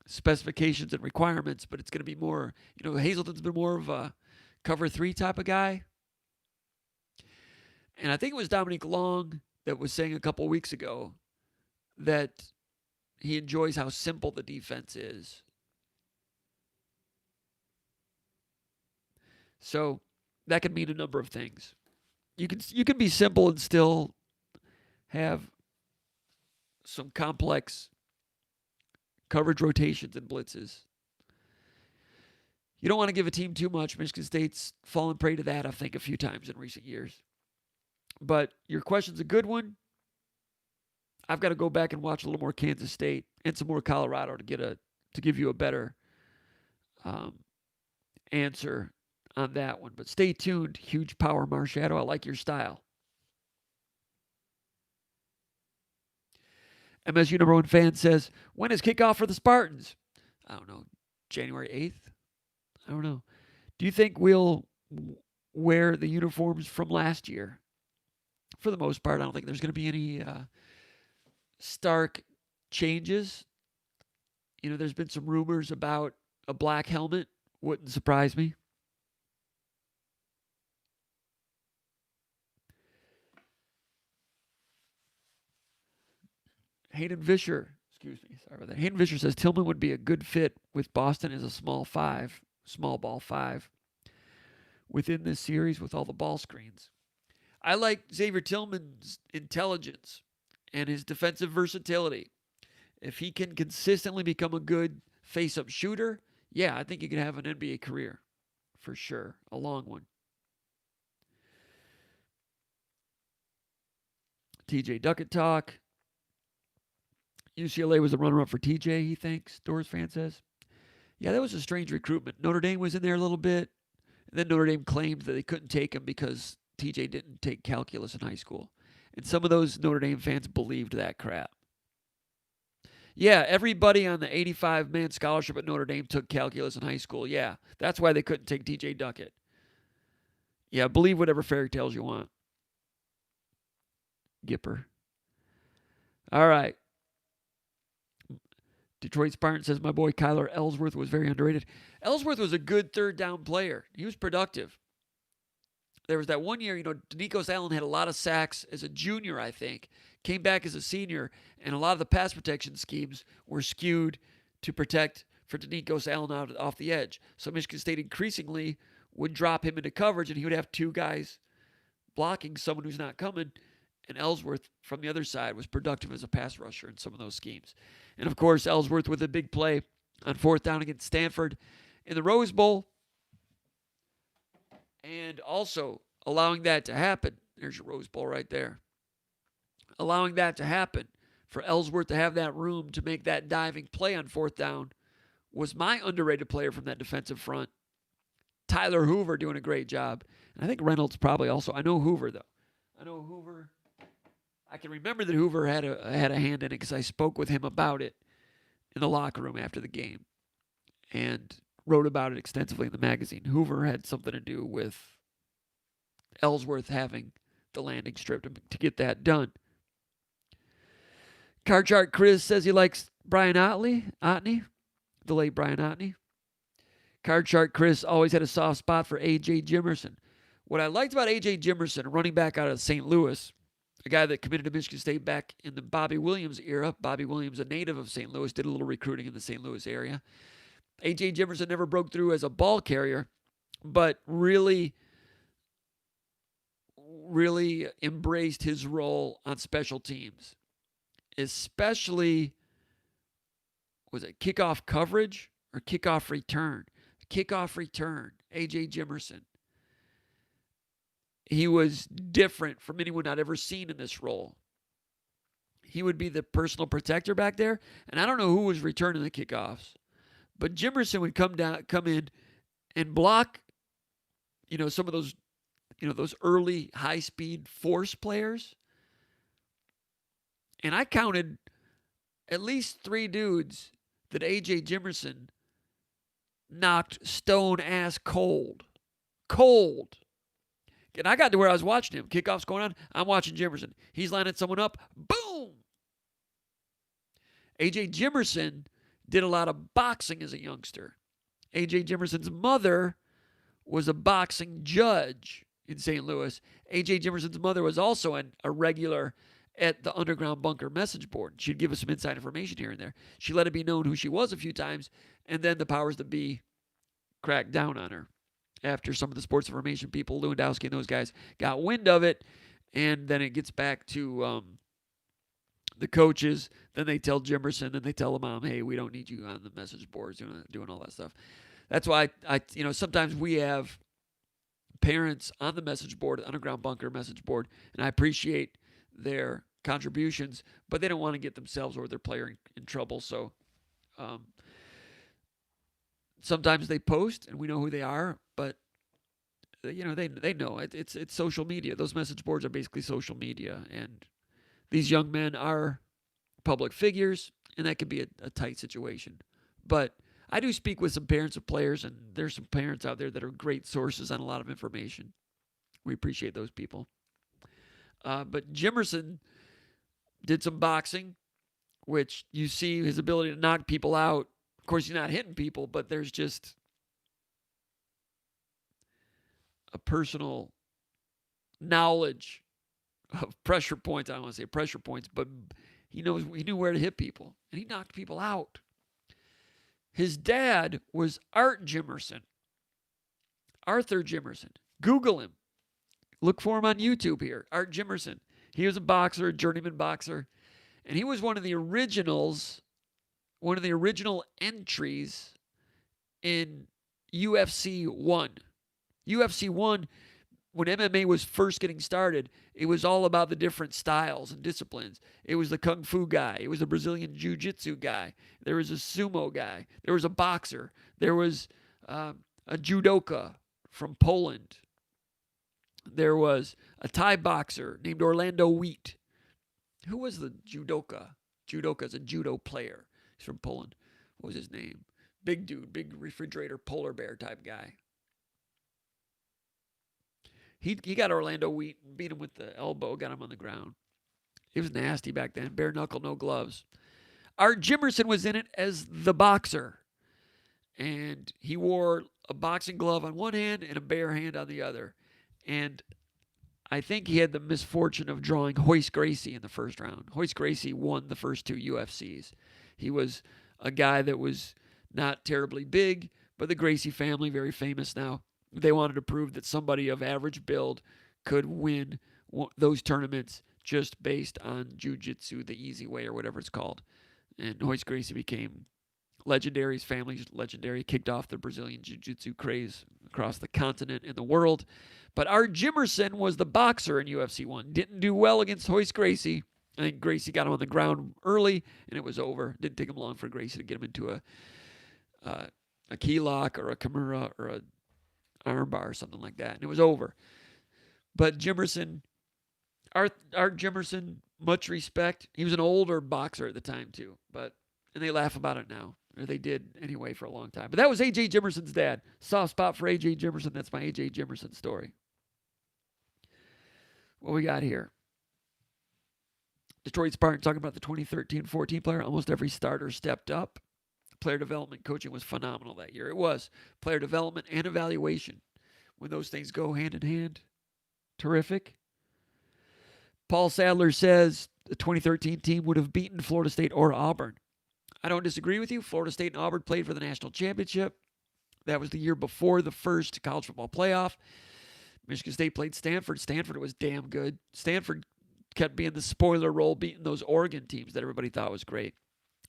specifications and requirements, but it's going to be more, you know, Hazelton's been more of a cover 3 type of guy. And I think it was Dominique Long that was saying a couple weeks ago that he enjoys how simple the defense is. So that could mean a number of things. You can be simple and still have some complex coverage rotations and blitzes. You don't want to give a team too much. Michigan State's fallen prey to that, I think, a few times in recent years. But your question's a good one. I've got to go back and watch a little more Kansas State and some more Colorado to give you a better answer on that one. But stay tuned, Huge Power Marshadow. I like your style. MSU number 1 fan says, when is kickoff for the Spartans? I don't know. January 8th? I don't know. Do you think we'll wear the uniforms from last year? For the most part, I don't think there's going to be any stark changes. You know, there's been some rumors about a black helmet. Wouldn't surprise me. Hayden Vischer, excuse me, sorry about that. Hayden Vischer says Tillman would be a good fit with Boston as a small ball five within this series with all the ball screens. I like Xavier Tillman's intelligence and his defensive versatility. If he can consistently become a good face-up shooter, yeah, I think he could have an NBA career for sure, a long one. TJ Duckett talk. UCLA was the runner-up for TJ, he thinks, Doors fan says. Yeah, that was a strange recruitment. Notre Dame was in there a little bit. And then Notre Dame claimed that they couldn't take him because TJ didn't take calculus in high school. And some of those Notre Dame fans believed that crap. Yeah, everybody on the 85-man scholarship at Notre Dame took calculus in high school. Yeah, that's why they couldn't take TJ Duckett. Yeah, believe whatever fairy tales you want. Gipper. All right. Detroit Spartan says, my boy Kyler Ellsworth was very underrated. Ellsworth was a good third down player. He was productive. There was that one year, Denikos Allen had a lot of sacks as a junior, I think. Came back as a senior, and a lot of the pass protection schemes were skewed to protect for Denikos Allen off the edge. So Michigan State increasingly would drop him into coverage, and he would have two guys blocking someone who's not coming. And Ellsworth, from the other side, was productive as a pass rusher in some of those schemes. And, of course, Ellsworth with a big play on fourth down against Stanford in the Rose Bowl. And also allowing that to happen. There's your Rose Bowl right there. Allowing that to happen for Ellsworth to have that room to make that diving play on fourth down was my underrated player from that defensive front. Tyler Hoover doing a great job. And I think Reynolds probably also. I know Hoover, though. I can remember that Hoover had a hand in it because I spoke with him about it in the locker room after the game and wrote about it extensively in the magazine. Hoover had something to do with Ellsworth having the landing strip to get that done. Card Chart Chris says he likes Brian Otney, the late Brian Otney. Card Chart Chris always had a soft spot for A.J. Jimerson. What I liked about A.J. Jimerson, running back out of St. Louis, a guy that committed to Michigan State back in the Bobby Williams era. Bobby Williams, a native of St. Louis, did a little recruiting in the St. Louis area. A.J. Jimerson never broke through as a ball carrier, but really embraced his role on special teams. Especially, was it kickoff coverage or kickoff return? Kickoff return, A.J. Jimerson. He was different from anyone I'd ever seen in this role. He would be the personal protector back there, and I don't know who was returning the kickoffs, but Jimerson would come in and block, some of those, those early high-speed force players. And I counted at least 3 dudes that A.J. Jimerson knocked stone-ass cold. Cold. And I got to where I was watching him. Kickoffs going on. I'm watching Jimerson. He's lining someone up. Boom! A.J. Jimerson did a lot of boxing as a youngster. A.J. Jimerson's mother was a boxing judge in St. Louis. A.J. Jimerson's mother was also a regular at the Underground Bunker message board. She'd give us some inside information here and there. She let it be known who she was a few times, and then the powers that be cracked down on her. After some of the sports information people, Lewandowski and those guys, got wind of it, and then it gets back to the coaches. Then they tell Jimerson, and they tell the mom, hey, we don't need you on the message boards doing all that stuff. That's why I sometimes we have parents on the message board, Underground Bunker message board, and I appreciate their contributions, but they don't want to get themselves or their player in trouble. So sometimes they post, and we know who they are, but they know it's social media. Those message boards are basically social media, and these young men are public figures, and that can be a tight situation. But I do speak with some parents of players, and there's some parents out there that are great sources on a lot of information. We appreciate those people. But Jimerson did some boxing, which you see his ability to knock people out. Of course, he's not hitting people, but there's just a personal knowledge of pressure points. I don't want to say pressure points, but He knew where to hit people, and he knocked people out. His dad was Art Jimerson. Arthur Jimerson. Google him. Look for him on YouTube here. Art Jimerson. He was a boxer, a journeyman boxer, and he was one of the original entries in UFC 1. UFC 1, when MMA was first getting started, it was all about the different styles and disciplines. It was the Kung Fu guy. It was the Brazilian Jiu-Jitsu guy. There was a sumo guy. There was a boxer. There was a judoka from Poland. There was a Thai boxer named Orlando Wheat. Who was the judoka? Judoka's a judo player. He's from Poland. What was his name? Big dude, big refrigerator polar bear type guy. He got Orlando Wheat and beat him with the elbow, got him on the ground. It was nasty back then. Bare knuckle, no gloves. Art Jimerson was in it as the boxer. And he wore a boxing glove on one hand and a bare hand on the other. And I think he had the misfortune of drawing Royce Gracie in the first round. Royce Gracie won the first 2 UFCs. He was a guy that was not terribly big, but the Gracie family, very famous now, they wanted to prove that somebody of average build could win those tournaments just based on jiu-jitsu, the easy way or whatever it's called. And Royce Gracie became legendary. His family's legendary. Kicked off the Brazilian jiu-jitsu craze across the continent and the world. But Art Jimerson was the boxer in UFC 1. Didn't do well against Royce Gracie. I think Gracie got him on the ground early, and it was over. Didn't take him long for Gracie to get him into a key lock or a kimura or a armbar or something like that, and it was over. But Jimerson, Art Jimerson, much respect. He was an older boxer at the time too, and they laugh about it now, or they did anyway for a long time. But that was A.J. Jimerson's dad. Soft spot for A.J. Jimerson. That's my A.J. Jimerson story. What we got here? Detroit Spartan talking about the 2013-14 player. Almost every starter stepped up. Player development coaching was phenomenal that year. It was. Player development and evaluation. When those things go hand in hand, terrific. Paul Sadler says the 2013 team would have beaten Florida State or Auburn. I don't disagree with you. Florida State and Auburn played for the national championship. That was the year before the first college football playoff. Michigan State played Stanford. Stanford was damn good. Stanford kept being the spoiler role, beating those Oregon teams that everybody thought was great.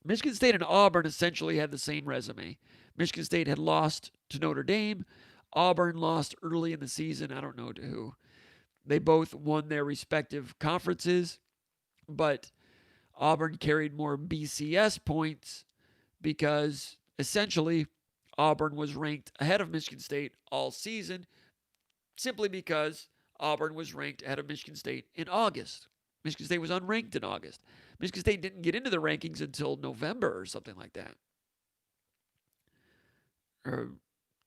Michigan State and Auburn essentially had the same resume. Michigan State had lost to Notre Dame. Auburn lost early in the season. I don't know to who. They both won their respective conferences, but Auburn carried more BCS points because essentially Auburn was ranked ahead of Michigan State all season simply because Auburn was ranked ahead of Michigan State in August. Michigan State was unranked in August. Michigan State didn't get into the rankings until November or something like that. Or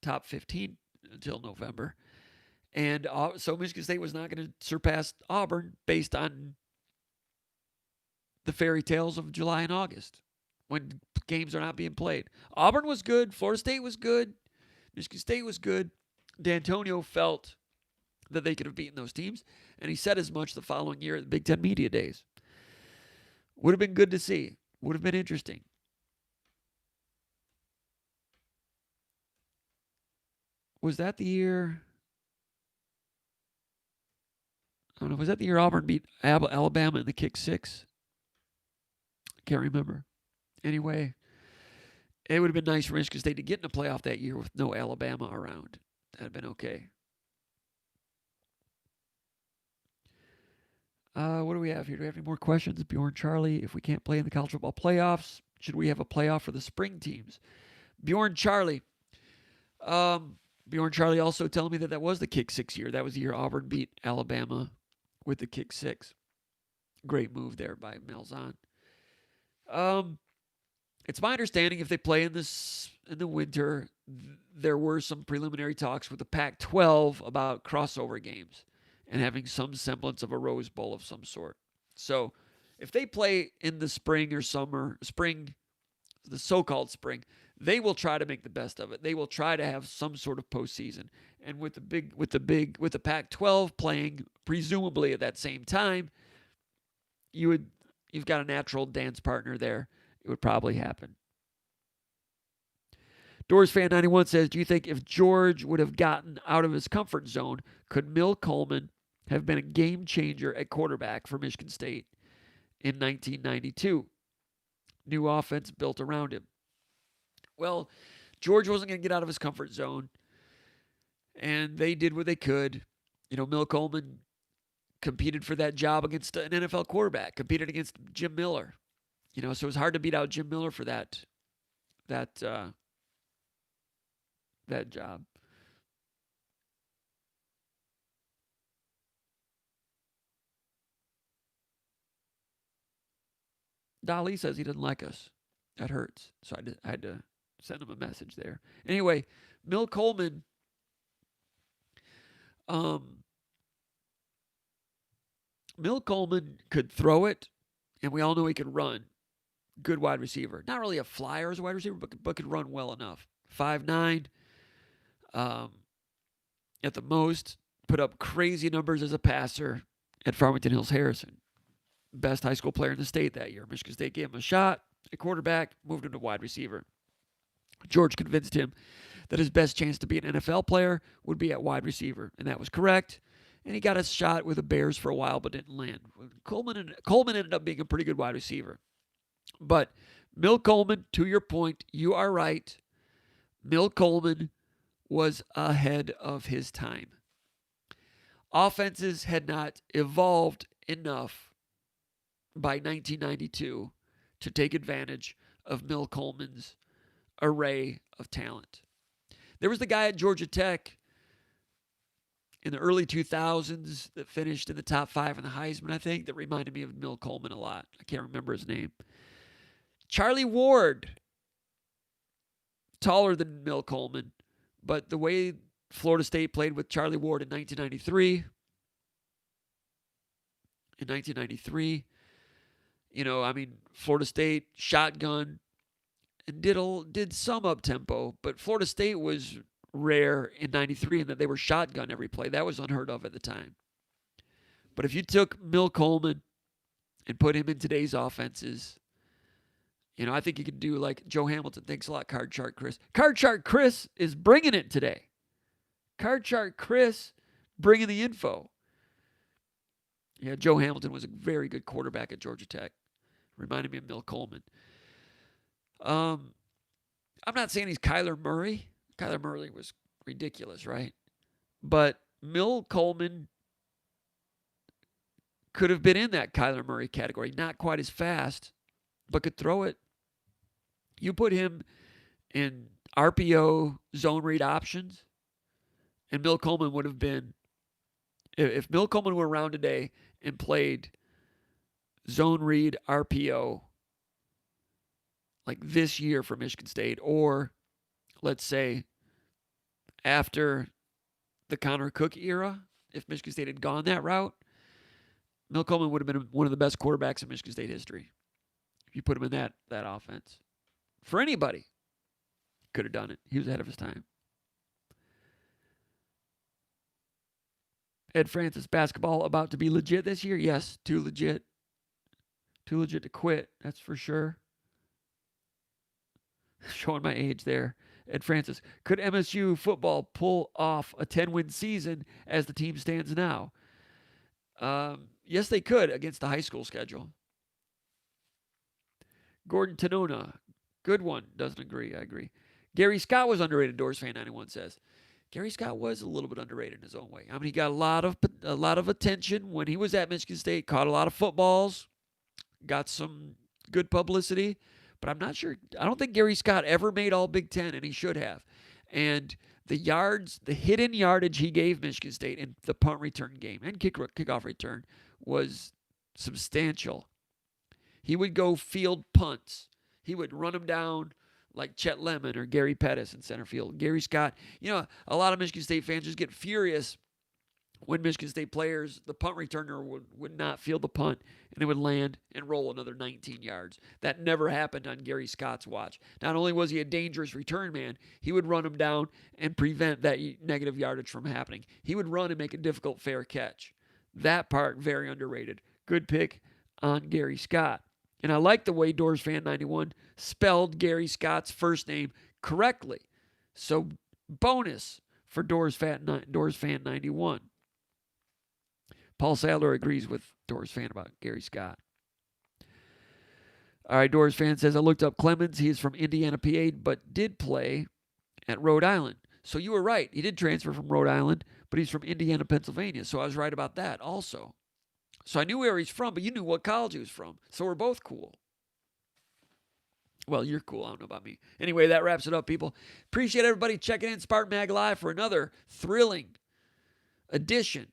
top 15 until November. And so Michigan State was not going to surpass Auburn based on the fairy tales of July and August when games are not being played. Auburn was good. Florida State was good. Michigan State was good. D'Antonio felt that they could have beaten those teams, and he said as much the following year at the Big Ten Media Days. Would have been good to see. Would have been interesting. Was that the year? I don't know. Was that the year Auburn beat Alabama in the kick 6? I can't remember. Anyway, it would have been nice for Michigan State to get in a playoff that year with no Alabama around. That would have been okay. What do we have here? Do we have any more questions? Bjorn Charlie, if we can't play in the college football playoffs, should we have a playoff for the spring teams? Bjorn Charlie. Bjorn Charlie also telling me that was the kick 6 year. That was the year Auburn beat Alabama with the kick 6. Great move there by Malzahn. It's my understanding if they play in the winter, there were some preliminary talks with the Pac-12 about crossover games and having some semblance of a Rose Bowl of some sort. So if they play in the spring or spring, the so-called spring, they will try to make the best of it. They will try to have some sort of postseason. And with the Pac-12 playing presumably at that same time, you would you've got a natural dance partner there, it would probably happen. Doors Fan 91 says, do you think if George would have gotten out of his comfort zone, could Mill Coleman have been a game changer at quarterback for Michigan State in 1992? New offense built around him. Well, George wasn't going to get out of his comfort zone, and they did what they could. Mill Coleman competed for that job against an NFL quarterback, competed against Jim Miller. So it was hard to beat out Jim Miller for that job. Dali says he doesn't like us. That hurts. So I had to send him a message there. Anyway, Mill Coleman could throw it, and we all know he could run. Good wide receiver. Not really a flyer as a wide receiver, but could run well enough. 5'9", at the most. Put up crazy numbers as a passer at Farmington Hills Harrison. Best high school player in the state that year. Michigan State gave him a shot at quarterback, moved him to wide receiver. George convinced him that his best chance to be an NFL player would be at wide receiver, and that was correct. And he got a shot with the Bears for a while, but didn't land. Coleman ended up being a pretty good wide receiver. But Mill Coleman, to your point, you are right. Mill Coleman was ahead of his time. Offenses had not evolved enough by 1992 to take advantage of Mill Coleman's array of talent. There was the guy at Georgia Tech in the early 2000s that finished in the top 5 in the Heisman, I think, that reminded me of Mill Coleman a lot. I can't remember his name. Charlie Ward, taller than Mill Coleman, but the way Florida State played with Charlie Ward in 1993, Florida State shotgun and did some up-tempo, but Florida State was rare in 93 in that they were shotgun every play. That was unheard of at the time. But if you took Mill Coleman and put him in today's offenses, I think you could do like Joe Hamilton. Thanks a lot, Card Chart Chris. Card Chart Chris is bringing it today. Card Chart Chris bringing the info. Yeah, Joe Hamilton was a very good quarterback at Georgia Tech. Reminded me of Mill Coleman. I'm not saying he's Kyler Murray. Kyler Murray was ridiculous, right? But Mill Coleman could have been in that Kyler Murray category. Not quite as fast, but could throw it. You put him in RPO zone read options, and Mill Coleman would have been, if Mill Coleman were around today and played zone read RPO like this year for Michigan State, or let's say after the Connor Cook era, if Michigan State had gone that route, Mill Coleman would have been one of the best quarterbacks in Michigan State history. If you put him in that offense. For anybody, could have done it. He was ahead of his time. Ed Francis, basketball about to be legit this year? Yes, too legit. Too legit to quit, that's for sure. Showing my age there. Ed Francis, could MSU football pull off a 10-win season as the team stands now? Yes, they could against the high school schedule. Gordon Tanona, good one. Doesn't agree. I agree. Gary Scott was underrated, Doors Fan 91 says. Gary Scott was a little bit underrated in his own way. He got a lot of attention when he was at Michigan State, caught a lot of footballs, got some good publicity, but I'm not sure. I don't think Gary Scott ever made all Big Ten, and he should have. And the hidden yardage he gave Michigan State in the punt return game and kickoff return was substantial. He would go field punts. He would run them down like Chet Lemon or Gary Pettis in center field. Gary Scott, a lot of Michigan State fans just get furious when Michigan State players, the punt returner would not field the punt, and it would land and roll another 19 yards. That never happened on Gary Scott's watch. Not only was he a dangerous return man, he would run them down and prevent that negative yardage from happening. He would run and make a difficult fair catch. That part, very underrated. Good pick on Gary Scott. And I like the way Doors Fan 91 spelled Gary Scott's first name correctly. So bonus for Doors Fan 91. Paul Sadler agrees with Doors Fan about Gary Scott. All right, Doors Fan says, I looked up Clemens. He is from Indiana, PA, but did play at Rhode Island. So you were right. He did transfer from Rhode Island, but he's from Indiana, Pennsylvania. So I was right about that also. So I knew where he's from, but you knew what college he was from. So we're both cool. Well, you're cool. I don't know about me. Anyway, that wraps it up, people. Appreciate everybody checking in SpartanMag Live for another thrilling edition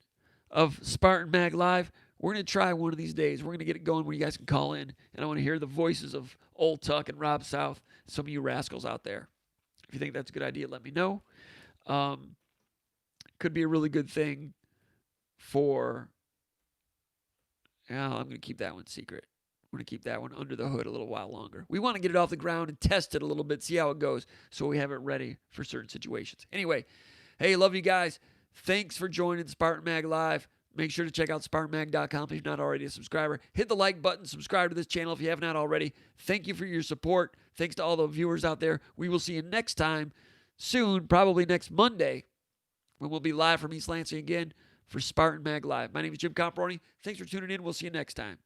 of SpartanMag Live. We're going to try one of these days. We're going to get it going where you guys can call in, and I want to hear the voices of Old Tuck and Rob South, some of you rascals out there. If you think that's a good idea, let me know. Could be a really good thing for... I'm going to keep that one secret. We're going to keep that one under the hood a little while longer. We want to get it off the ground and test it a little bit, see how it goes, so we have it ready for certain situations. Anyway, hey, love you guys. Thanks for joining Spartan Mag Live. Make sure to check out SpartanMag.com if you're not already a subscriber. Hit the like button. Subscribe to this channel if you have not already. Thank you for your support. Thanks to all the viewers out there. We will see you next time soon, probably next Monday, when we'll be live from East Lansing again for Spartan Mag Live. My name is Jim Comparoni. Thanks for tuning in. We'll see you next time.